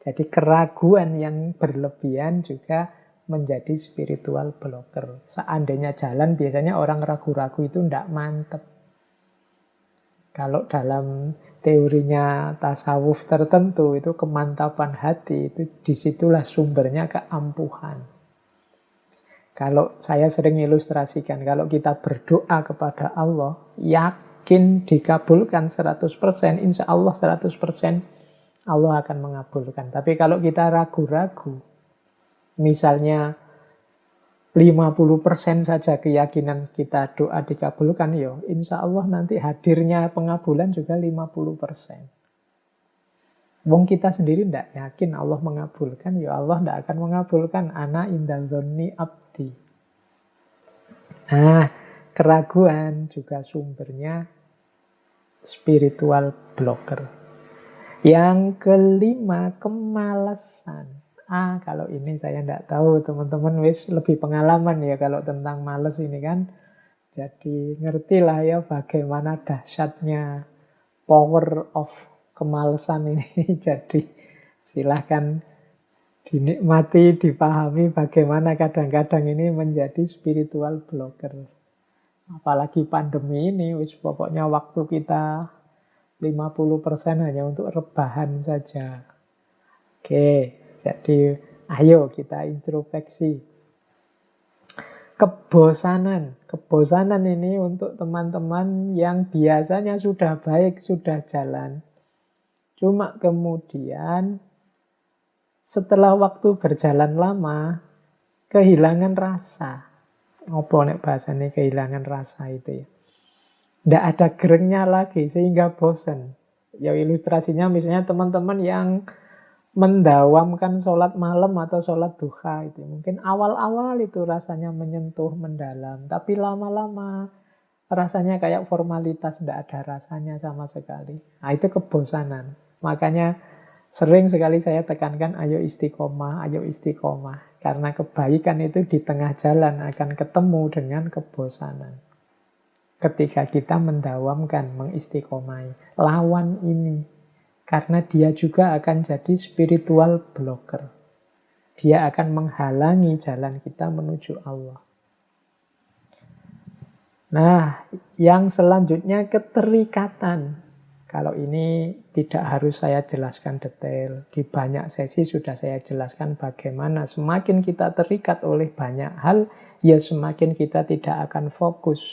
Jadi keraguan yang berlebihan juga menjadi spiritual blocker. Seandainya jalan, biasanya orang ragu-ragu itu tidak mantep. Kalau dalam teorinya tasawuf tertentu, itu kemantapan hati, itu disitulah sumbernya keampuhan. Kalau saya sering ilustrasikan, kalau kita berdoa kepada Allah, yakin dikabulkan 100%, insya Allah 100%, Allah akan mengabulkan. Tapi kalau kita ragu-ragu, misalnya 50% saja keyakinan kita doa dikabulkan, insya Allah nanti hadirnya pengabulan juga 50%. Wong kita sendiri tidak yakin Allah mengabulkan, Allah tidak akan mengabulkan. Ana inda dzonni abdi. Nah, keraguan juga sumbernya spiritual blocker. Yang kelima, kemalasan. Kalau ini saya tidak tahu, teman-teman wis lebih pengalaman ya kalau tentang males ini kan. Jadi ngertilah ya bagaimana dahsyatnya power of kemalasan ini. Jadi silahkan dinikmati, dipahami bagaimana kadang-kadang ini menjadi spiritual blocker. Apalagi pandemi ini, wis pokoknya waktu kita 50% hanya untuk rebahan saja. Oke. Jadi, ayo kita introspeksi. Kebosanan. Kebosanan ini untuk teman-teman yang biasanya sudah baik, sudah jalan. Cuma kemudian setelah waktu berjalan lama, kehilangan rasa. Apa nek bahasanya kehilangan rasa itu ya? Tidak ada gerengnya lagi sehingga bosan. Ya ilustrasinya misalnya teman-teman yang mendawamkan sholat malam atau sholat duha itu. Mungkin awal-awal itu rasanya menyentuh, mendalam. Tapi lama-lama rasanya kayak formalitas, tidak ada rasanya sama sekali. Nah, itu kebosanan. Makanya sering sekali saya tekankan, ayo istiqomah, ayo istiqomah. Karena kebaikan itu di tengah jalan akan ketemu dengan kebosanan. Ketika kita mendawamkan, mengistiqomai. Lawan ini. Karena dia juga akan jadi spiritual blocker. Dia akan menghalangi jalan kita menuju Allah. Nah, yang selanjutnya keterikatan. Kalau ini tidak harus saya jelaskan detail. Di banyak sesi sudah saya jelaskan bagaimana semakin kita terikat oleh banyak hal, ya semakin kita tidak akan fokus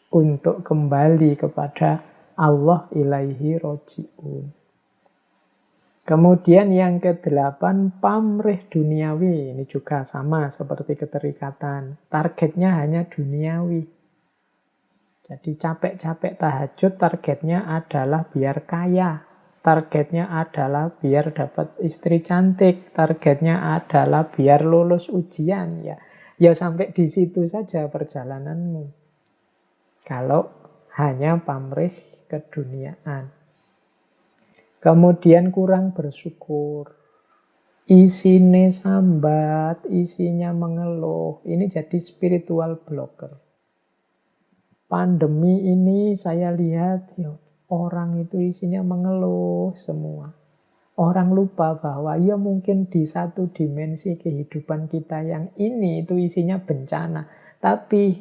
untuk kembali kepada Allah ilaihi roji'un. Kemudian yang ke-8, pamrih duniawi. Ini juga sama seperti keterikatan. Targetnya hanya duniawi. Jadi capek-capek tahajud, targetnya adalah biar kaya. Targetnya adalah biar dapat istri cantik. Targetnya adalah biar lulus ujian. Ya sampai di situ saja perjalananmu. Kalau hanya pamrih keduniaan. Kemudian kurang bersyukur. Isinya sambat, isinya mengeluh. Ini jadi spiritual blocker. Pandemi ini saya lihat orang itu isinya mengeluh semua. Orang lupa bahwa ya mungkin di satu dimensi kehidupan kita yang ini itu isinya bencana. Tapi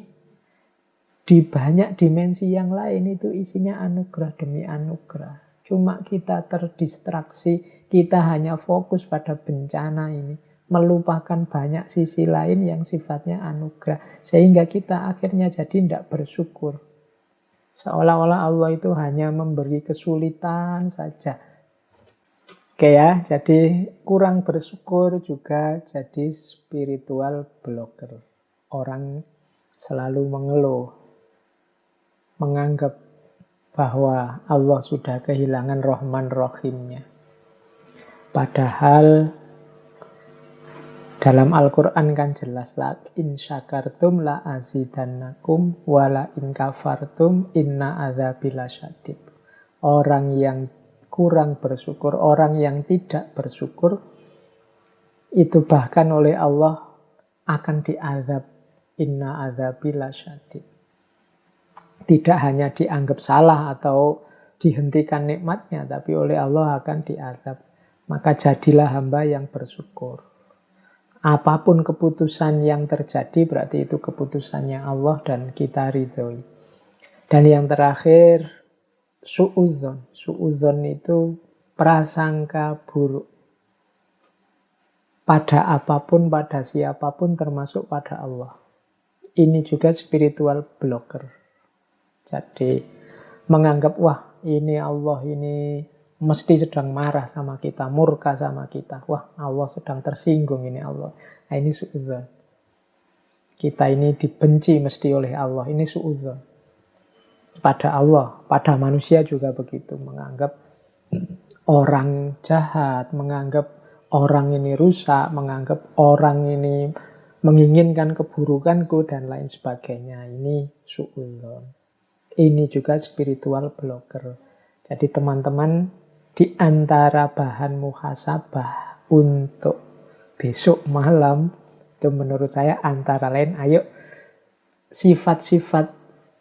di banyak dimensi yang lain itu isinya anugerah demi anugerah. Cuma kita terdistraksi, kita hanya fokus pada bencana ini, melupakan banyak sisi lain yang sifatnya anugerah. Sehingga kita akhirnya jadi tidak bersyukur. Seolah-olah Allah itu hanya memberi kesulitan saja. Oke ya, jadi kurang bersyukur juga jadi spiritual blocker. Orang selalu mengeluh, menganggap bahwa Allah sudah kehilangan Rahman Rahimnya. Padahal dalam Al-Quran kan jelas, la in syakartum la azidannakum wa la in kafartum inna adzabi lasyadid. Orang yang kurang bersyukur, orang yang tidak bersyukur, itu bahkan oleh Allah akan diazab. Inna adzabi lasyadid. Tidak hanya dianggap salah atau dihentikan nikmatnya, tapi oleh Allah akan diazab. Maka jadilah hamba yang bersyukur. Apapun keputusan yang terjadi, berarti itu keputusannya Allah dan kita ridhoi. Dan yang terakhir, su'udzon. Su'udzon itu prasangka buruk. Pada apapun, pada siapapun, termasuk pada Allah. Ini juga spiritual blocker. Jadi menganggap, wah ini Allah ini mesti sedang marah sama kita, murka sama kita. Wah, Allah sedang tersinggung ini Allah. Nah, ini su'udzon. Kita ini dibenci mesti oleh Allah. Ini su'udzon. Pada Allah, pada manusia juga begitu. Menganggap orang jahat, menganggap orang ini rusak, menganggap orang ini menginginkan keburukanku, dan lain sebagainya. Ini su'udzon. Ini juga spiritual blocker. Jadi teman-teman, di antara bahan muhasabah untuk besok malam, itu menurut saya antara lain, ayo sifat-sifat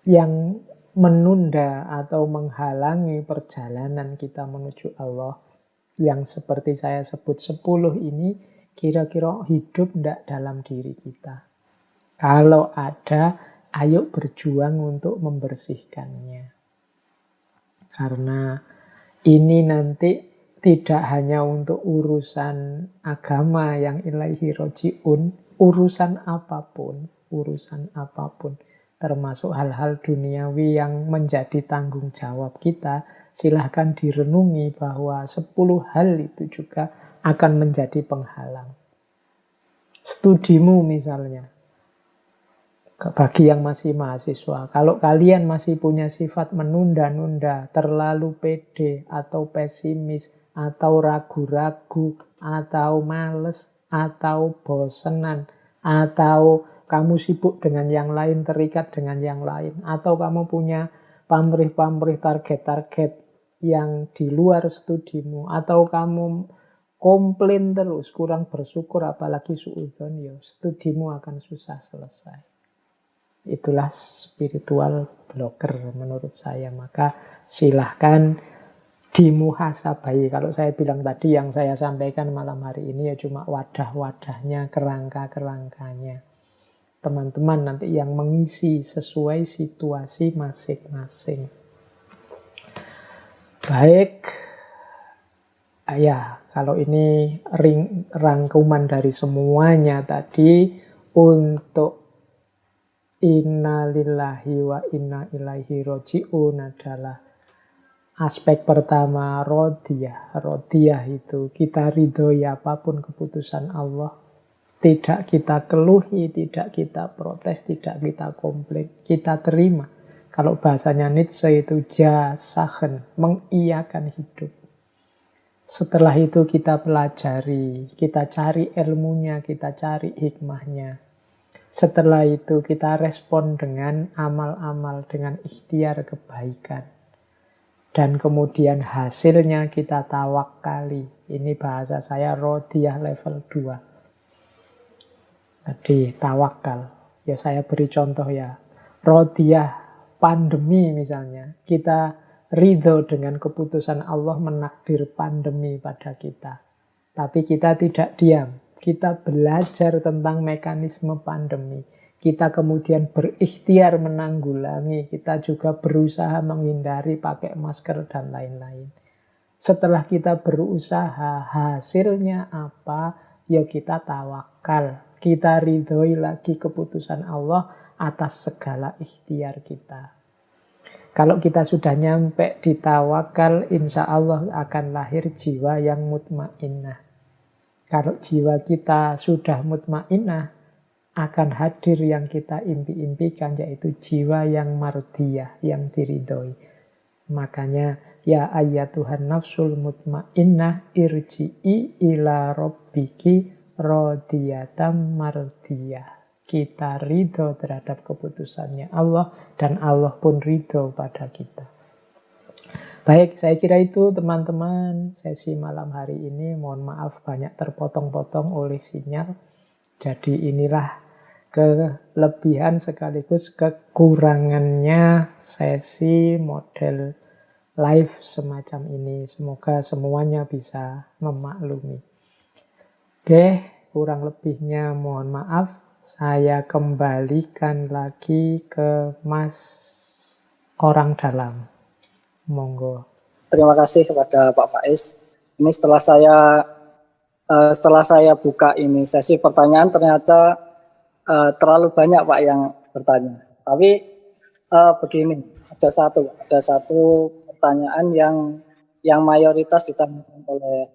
yang menunda atau menghalangi perjalanan kita menuju Allah, yang seperti saya sebut 10 ini, kira-kira hidup tidak dalam diri kita. Kalau ada, ayo berjuang untuk membersihkannya. Karena ini nanti tidak hanya untuk urusan agama yang ilaihi roji'un, urusan apapun, termasuk hal-hal duniawi yang menjadi tanggung jawab kita, silahkan direnungi bahwa 10 hal itu juga akan menjadi penghalang. Studimu misalnya, bagi yang masih mahasiswa, kalau kalian masih punya sifat menunda-nunda, terlalu pede atau pesimis, atau ragu-ragu, atau males, atau bosenan, atau kamu sibuk dengan yang lain, terikat dengan yang lain, atau kamu punya pamrih-pamrih target-target yang di luar studimu, atau kamu komplain terus, kurang bersyukur, apalagi suudzon, ya studimu akan susah selesai. Itulah spiritual blocker menurut saya. Maka silahkan dimuhasabai. Kalau saya bilang tadi, yang saya sampaikan malam hari ini ya cuma wadah-wadahnya, kerangka-kerangkanya. Teman-teman nanti yang mengisi sesuai situasi masing-masing. Baik. Ya, kalau ini rangkuman dari semuanya tadi, untuk inna lillahi wa inna ilaihi roji'un adalah aspek pertama, rodiyah. Rodiyah itu kita ridhoi apapun keputusan Allah. Tidak kita keluhi, tidak kita protes, tidak kita komplain. Kita terima. Kalau bahasanya Nietzsche itu jasahen, mengiyakan hidup. Setelah itu kita pelajari, kita cari ilmunya, kita cari hikmahnya. Setelah itu kita respon dengan amal-amal, dengan ikhtiar kebaikan. Dan kemudian hasilnya kita tawakali. Ini bahasa saya rodiyah level 2. Tadi tawakal. Ya saya beri contoh ya. Rodiyah pandemi misalnya. Kita ridho dengan keputusan Allah menakdir pandemi pada kita. Tapi kita tidak diam. Kita belajar tentang mekanisme pandemi. Kita kemudian berikhtiar menanggulangi. Kita juga berusaha menghindari pakai masker dan lain-lain. Setelah kita berusaha, hasilnya apa? Ya kita tawakal. Kita ridhoi lagi keputusan Allah atas segala ikhtiar kita. Kalau kita sudah nyampe di tawakal, insya Allah akan lahir jiwa yang mutmainnah. Kalau jiwa kita sudah mutmainnah, akan hadir yang kita impi-impikan, yaitu jiwa yang mardiyah, yang diridhoi. Makanya, ya ayyatuhan nafsul mutmainnah irji'i ila rabbiki radiyatan mardiyah. Kita ridho terhadap keputusannya Allah, dan Allah pun ridho pada kita. Baik, saya kira itu teman-teman sesi malam hari ini. Mohon maaf banyak terpotong-potong oleh sinyal. Jadi inilah kelebihan sekaligus kekurangannya sesi model live semacam ini. Semoga semuanya bisa memaklumi. Oke, kurang lebihnya mohon maaf. Saya kembalikan lagi ke Mas orang dalam. Monggo. Terima kasih kepada Pak Faiz. Ini setelah saya buka ini sesi pertanyaan, ternyata terlalu banyak Pak yang bertanya. Tapi begini, ada satu pertanyaan yang mayoritas ditanyakan oleh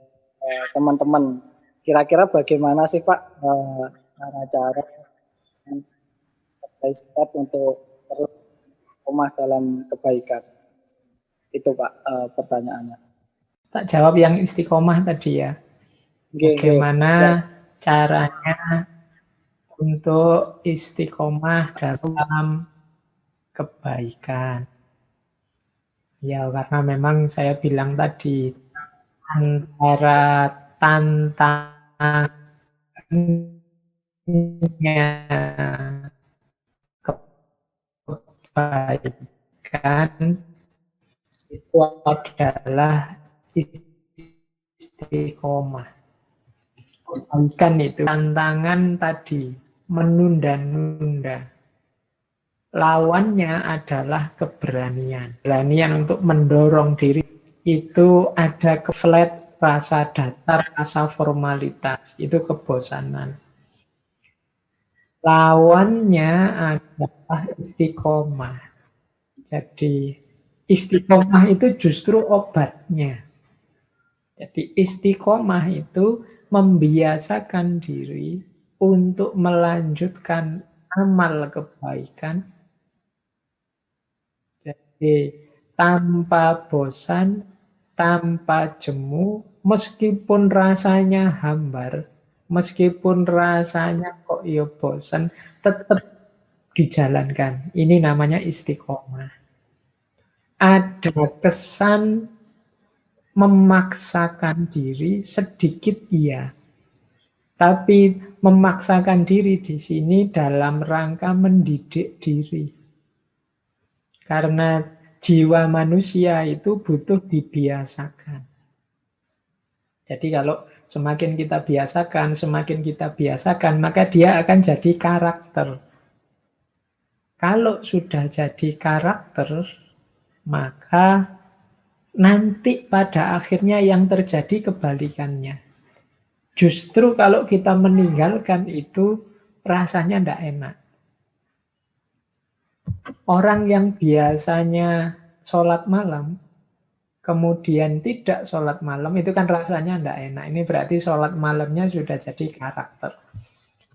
teman-teman. Kira-kira bagaimana sih Pak cara step untuk terus istiqomah dalam kebaikan? Itu Pak pertanyaannya. Tak jawab yang istiqomah tadi ya. Bagaimana caranya untuk istiqomah dalam kebaikan? Ya, karena memang saya bilang tadi, antara tantangannya kebaikan itu adalah istiqomah. Kebaikan itu tantangan tadi, menunda-nunda. Lawannya adalah keberanian. Keberanian untuk mendorong diri. Itu ada flat, rasa datar, rasa formalitas. Itu kebosanan. Lawannya adalah istiqomah. Jadi istiqomah itu justru obatnya. Jadi istiqomah itu membiasakan diri untuk melanjutkan amal kebaikan. Jadi tanpa bosan, tanpa jemu, meskipun rasanya hambar, meskipun rasanya kok ya bosan, tetap dijalankan. Ini namanya istiqomah. Ada kesan memaksakan diri sedikit iya. Tapi memaksakan diri di sini dalam rangka mendidik diri. Karena jiwa manusia itu butuh dibiasakan. Jadi kalau semakin kita biasakan, maka dia akan jadi karakter. Kalau sudah jadi karakter, maka nanti pada akhirnya yang terjadi kebalikannya. Justru kalau kita meninggalkan itu, rasanya tidak enak. Orang yang biasanya sholat malam, kemudian tidak sholat malam, itu kan rasanya tidak enak. Ini berarti sholat malamnya sudah jadi karakter.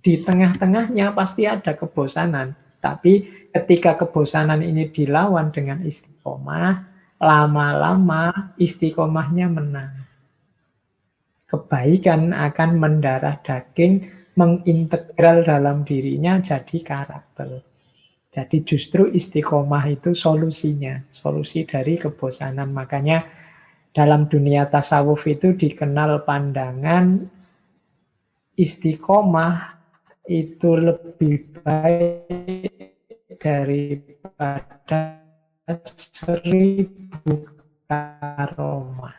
Di tengah-tengahnya pasti ada kebosanan. Tapi ketika kebosanan ini dilawan dengan istiqomah, lama-lama istiqomahnya menang. Kebaikan akan mendarah daging, mengintegral dalam dirinya jadi karakter. Jadi justru istiqomah itu solusinya, solusi dari kebosanan. Makanya dalam dunia tasawuf itu dikenal pandangan istiqomah itu lebih baik daripada 1000 karomah.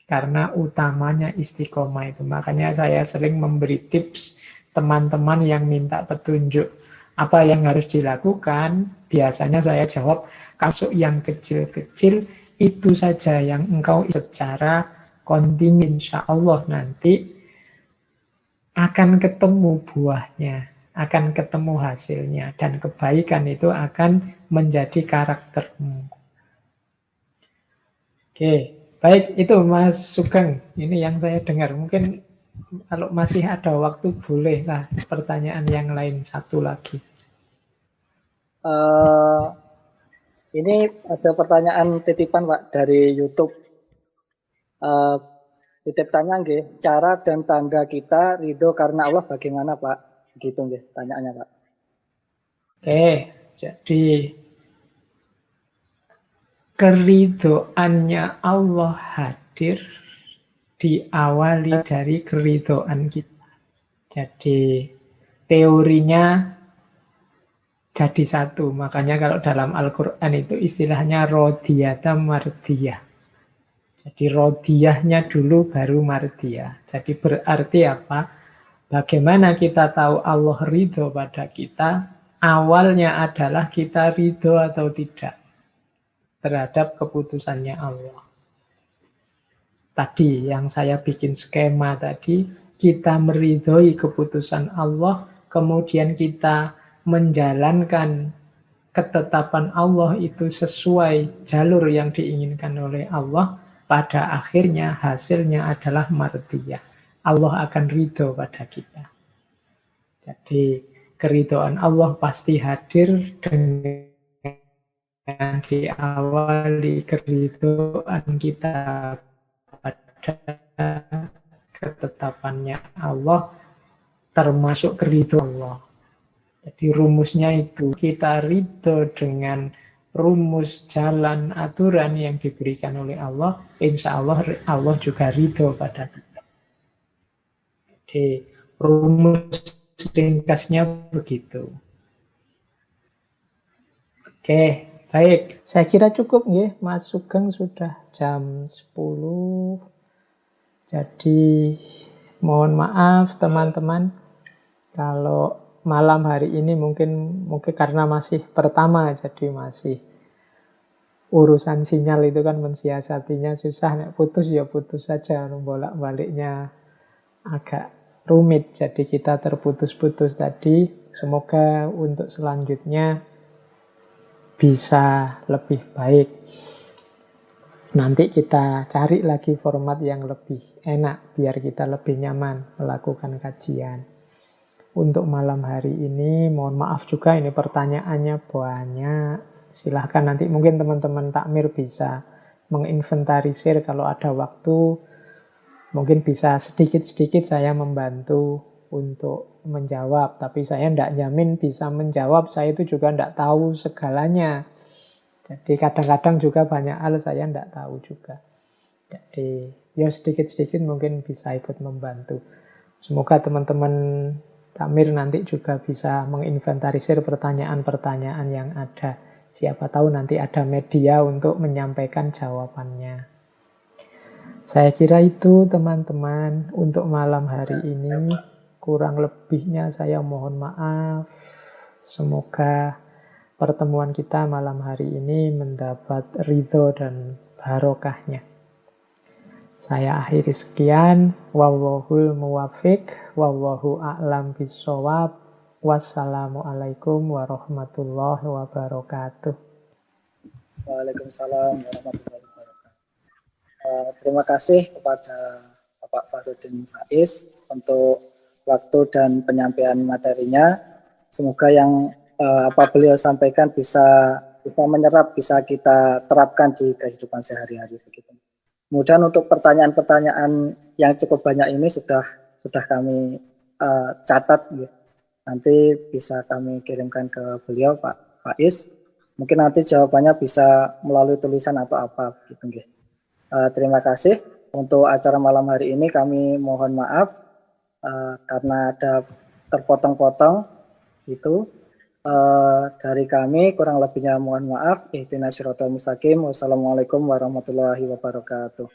Karena utamanya istiqomah itu. Makanya saya sering memberi tips teman-teman yang minta petunjuk apa yang harus dilakukan. Biasanya saya jawab, kasus yang kecil-kecil itu saja yang engkau secara kontinu, insya Allah nanti akan ketemu buahnya, akan ketemu hasilnya, dan kebaikan itu akan menjadi karaktermu. Oke, baik itu Mas Sugeng. Ini yang saya dengar. Mungkin kalau masih ada waktu bolehlah pertanyaan yang lain satu lagi. Ini ada pertanyaan titipan Pak dari YouTube. Titip tanya nggih, cara dan tanda kita ridho karena Allah bagaimana Pak? Gitu nggih tanyaannya Pak. Oke, jadi keridhoannya Allah hadir diawali dari keridhoan kita. Jadi teorinya jadi satu. Makanya kalau dalam Al-Quran itu istilahnya rodiyata mardiyah. Jadi rodiyahnya dulu baru mardiyah. Jadi berarti apa? Bagaimana kita tahu Allah ridho pada kita? Awalnya adalah kita ridho atau tidak terhadap keputusannya Allah. Tadi yang saya bikin skema tadi, kita meridhoi keputusan Allah, kemudian kita menjalankan ketetapan Allah itu sesuai jalur yang diinginkan oleh Allah, pada akhirnya hasilnya adalah mardiyah. Allah akan ridho pada kita. Jadi keridhaan Allah pasti hadir dengan diawali keridhaan kita pada ketetapannya Allah, termasuk keridhaan Allah. Jadi rumusnya itu kita ridho dengan rumus jalan aturan yang diberikan oleh Allah, insya Allah Allah juga ridho pada kita. Jadi rumus ringkasnya begitu. Oke, baik. Saya kira cukup ya, Mas Sugeng sudah jam 10. Jadi mohon maaf teman-teman kalau malam hari ini mungkin karena masih pertama, jadi masih urusan sinyal itu kan mensiasatinya susah. Nek putus ya putus saja, bolak-baliknya agak rumit. Jadi kita terputus-putus tadi. Semoga untuk selanjutnya bisa lebih baik. Nanti kita cari lagi format yang lebih enak biar kita lebih nyaman melakukan kajian. Untuk malam hari ini, mohon maaf juga ini pertanyaannya banyak. Silahkan nanti mungkin teman-teman takmir bisa menginventarisir kalau ada waktu. Mungkin bisa sedikit-sedikit saya membantu untuk menjawab. Tapi saya tidak nyamin bisa menjawab. Saya itu juga tidak tahu segalanya. Jadi kadang-kadang juga banyak hal saya tidak tahu juga. Jadi ya sedikit-sedikit mungkin bisa ikut membantu. Semoga teman-teman takmir nanti juga bisa menginventarisir pertanyaan-pertanyaan yang ada. Siapa tahu nanti ada media untuk menyampaikan jawabannya. Saya kira itu teman-teman untuk malam hari ini. Kurang lebihnya saya mohon maaf. Semoga pertemuan kita malam hari ini mendapat ridho dan barokahnya. Saya akhiri sekian. Wallahul muwafiq. Wallahu a'lam bishawab. Wassalamualaikum warahmatullahi wabarakatuh. Waalaikumsalam warahmatullahi wabarakatuh. Terima kasih kepada Bapak Fahrudin Faiz untuk waktu dan penyampaian materinya. Semoga yang apa beliau sampaikan bisa menyerap, bisa kita terapkan di kehidupan sehari-hari begitu. Kemudian untuk pertanyaan-pertanyaan yang cukup banyak ini sudah kami catat, ya. Nanti bisa kami kirimkan ke beliau Pak Faiz. Mungkin nanti jawabannya bisa melalui tulisan atau apa gitu, ya. Terima kasih untuk acara malam hari ini. Kami mohon maaf karena ada terpotong-potong itu. Dari kami kurang lebihnya mohon maaf. Ihdinas siratal mustaqim. Wassalamualaikum warahmatullahi wabarakatuh.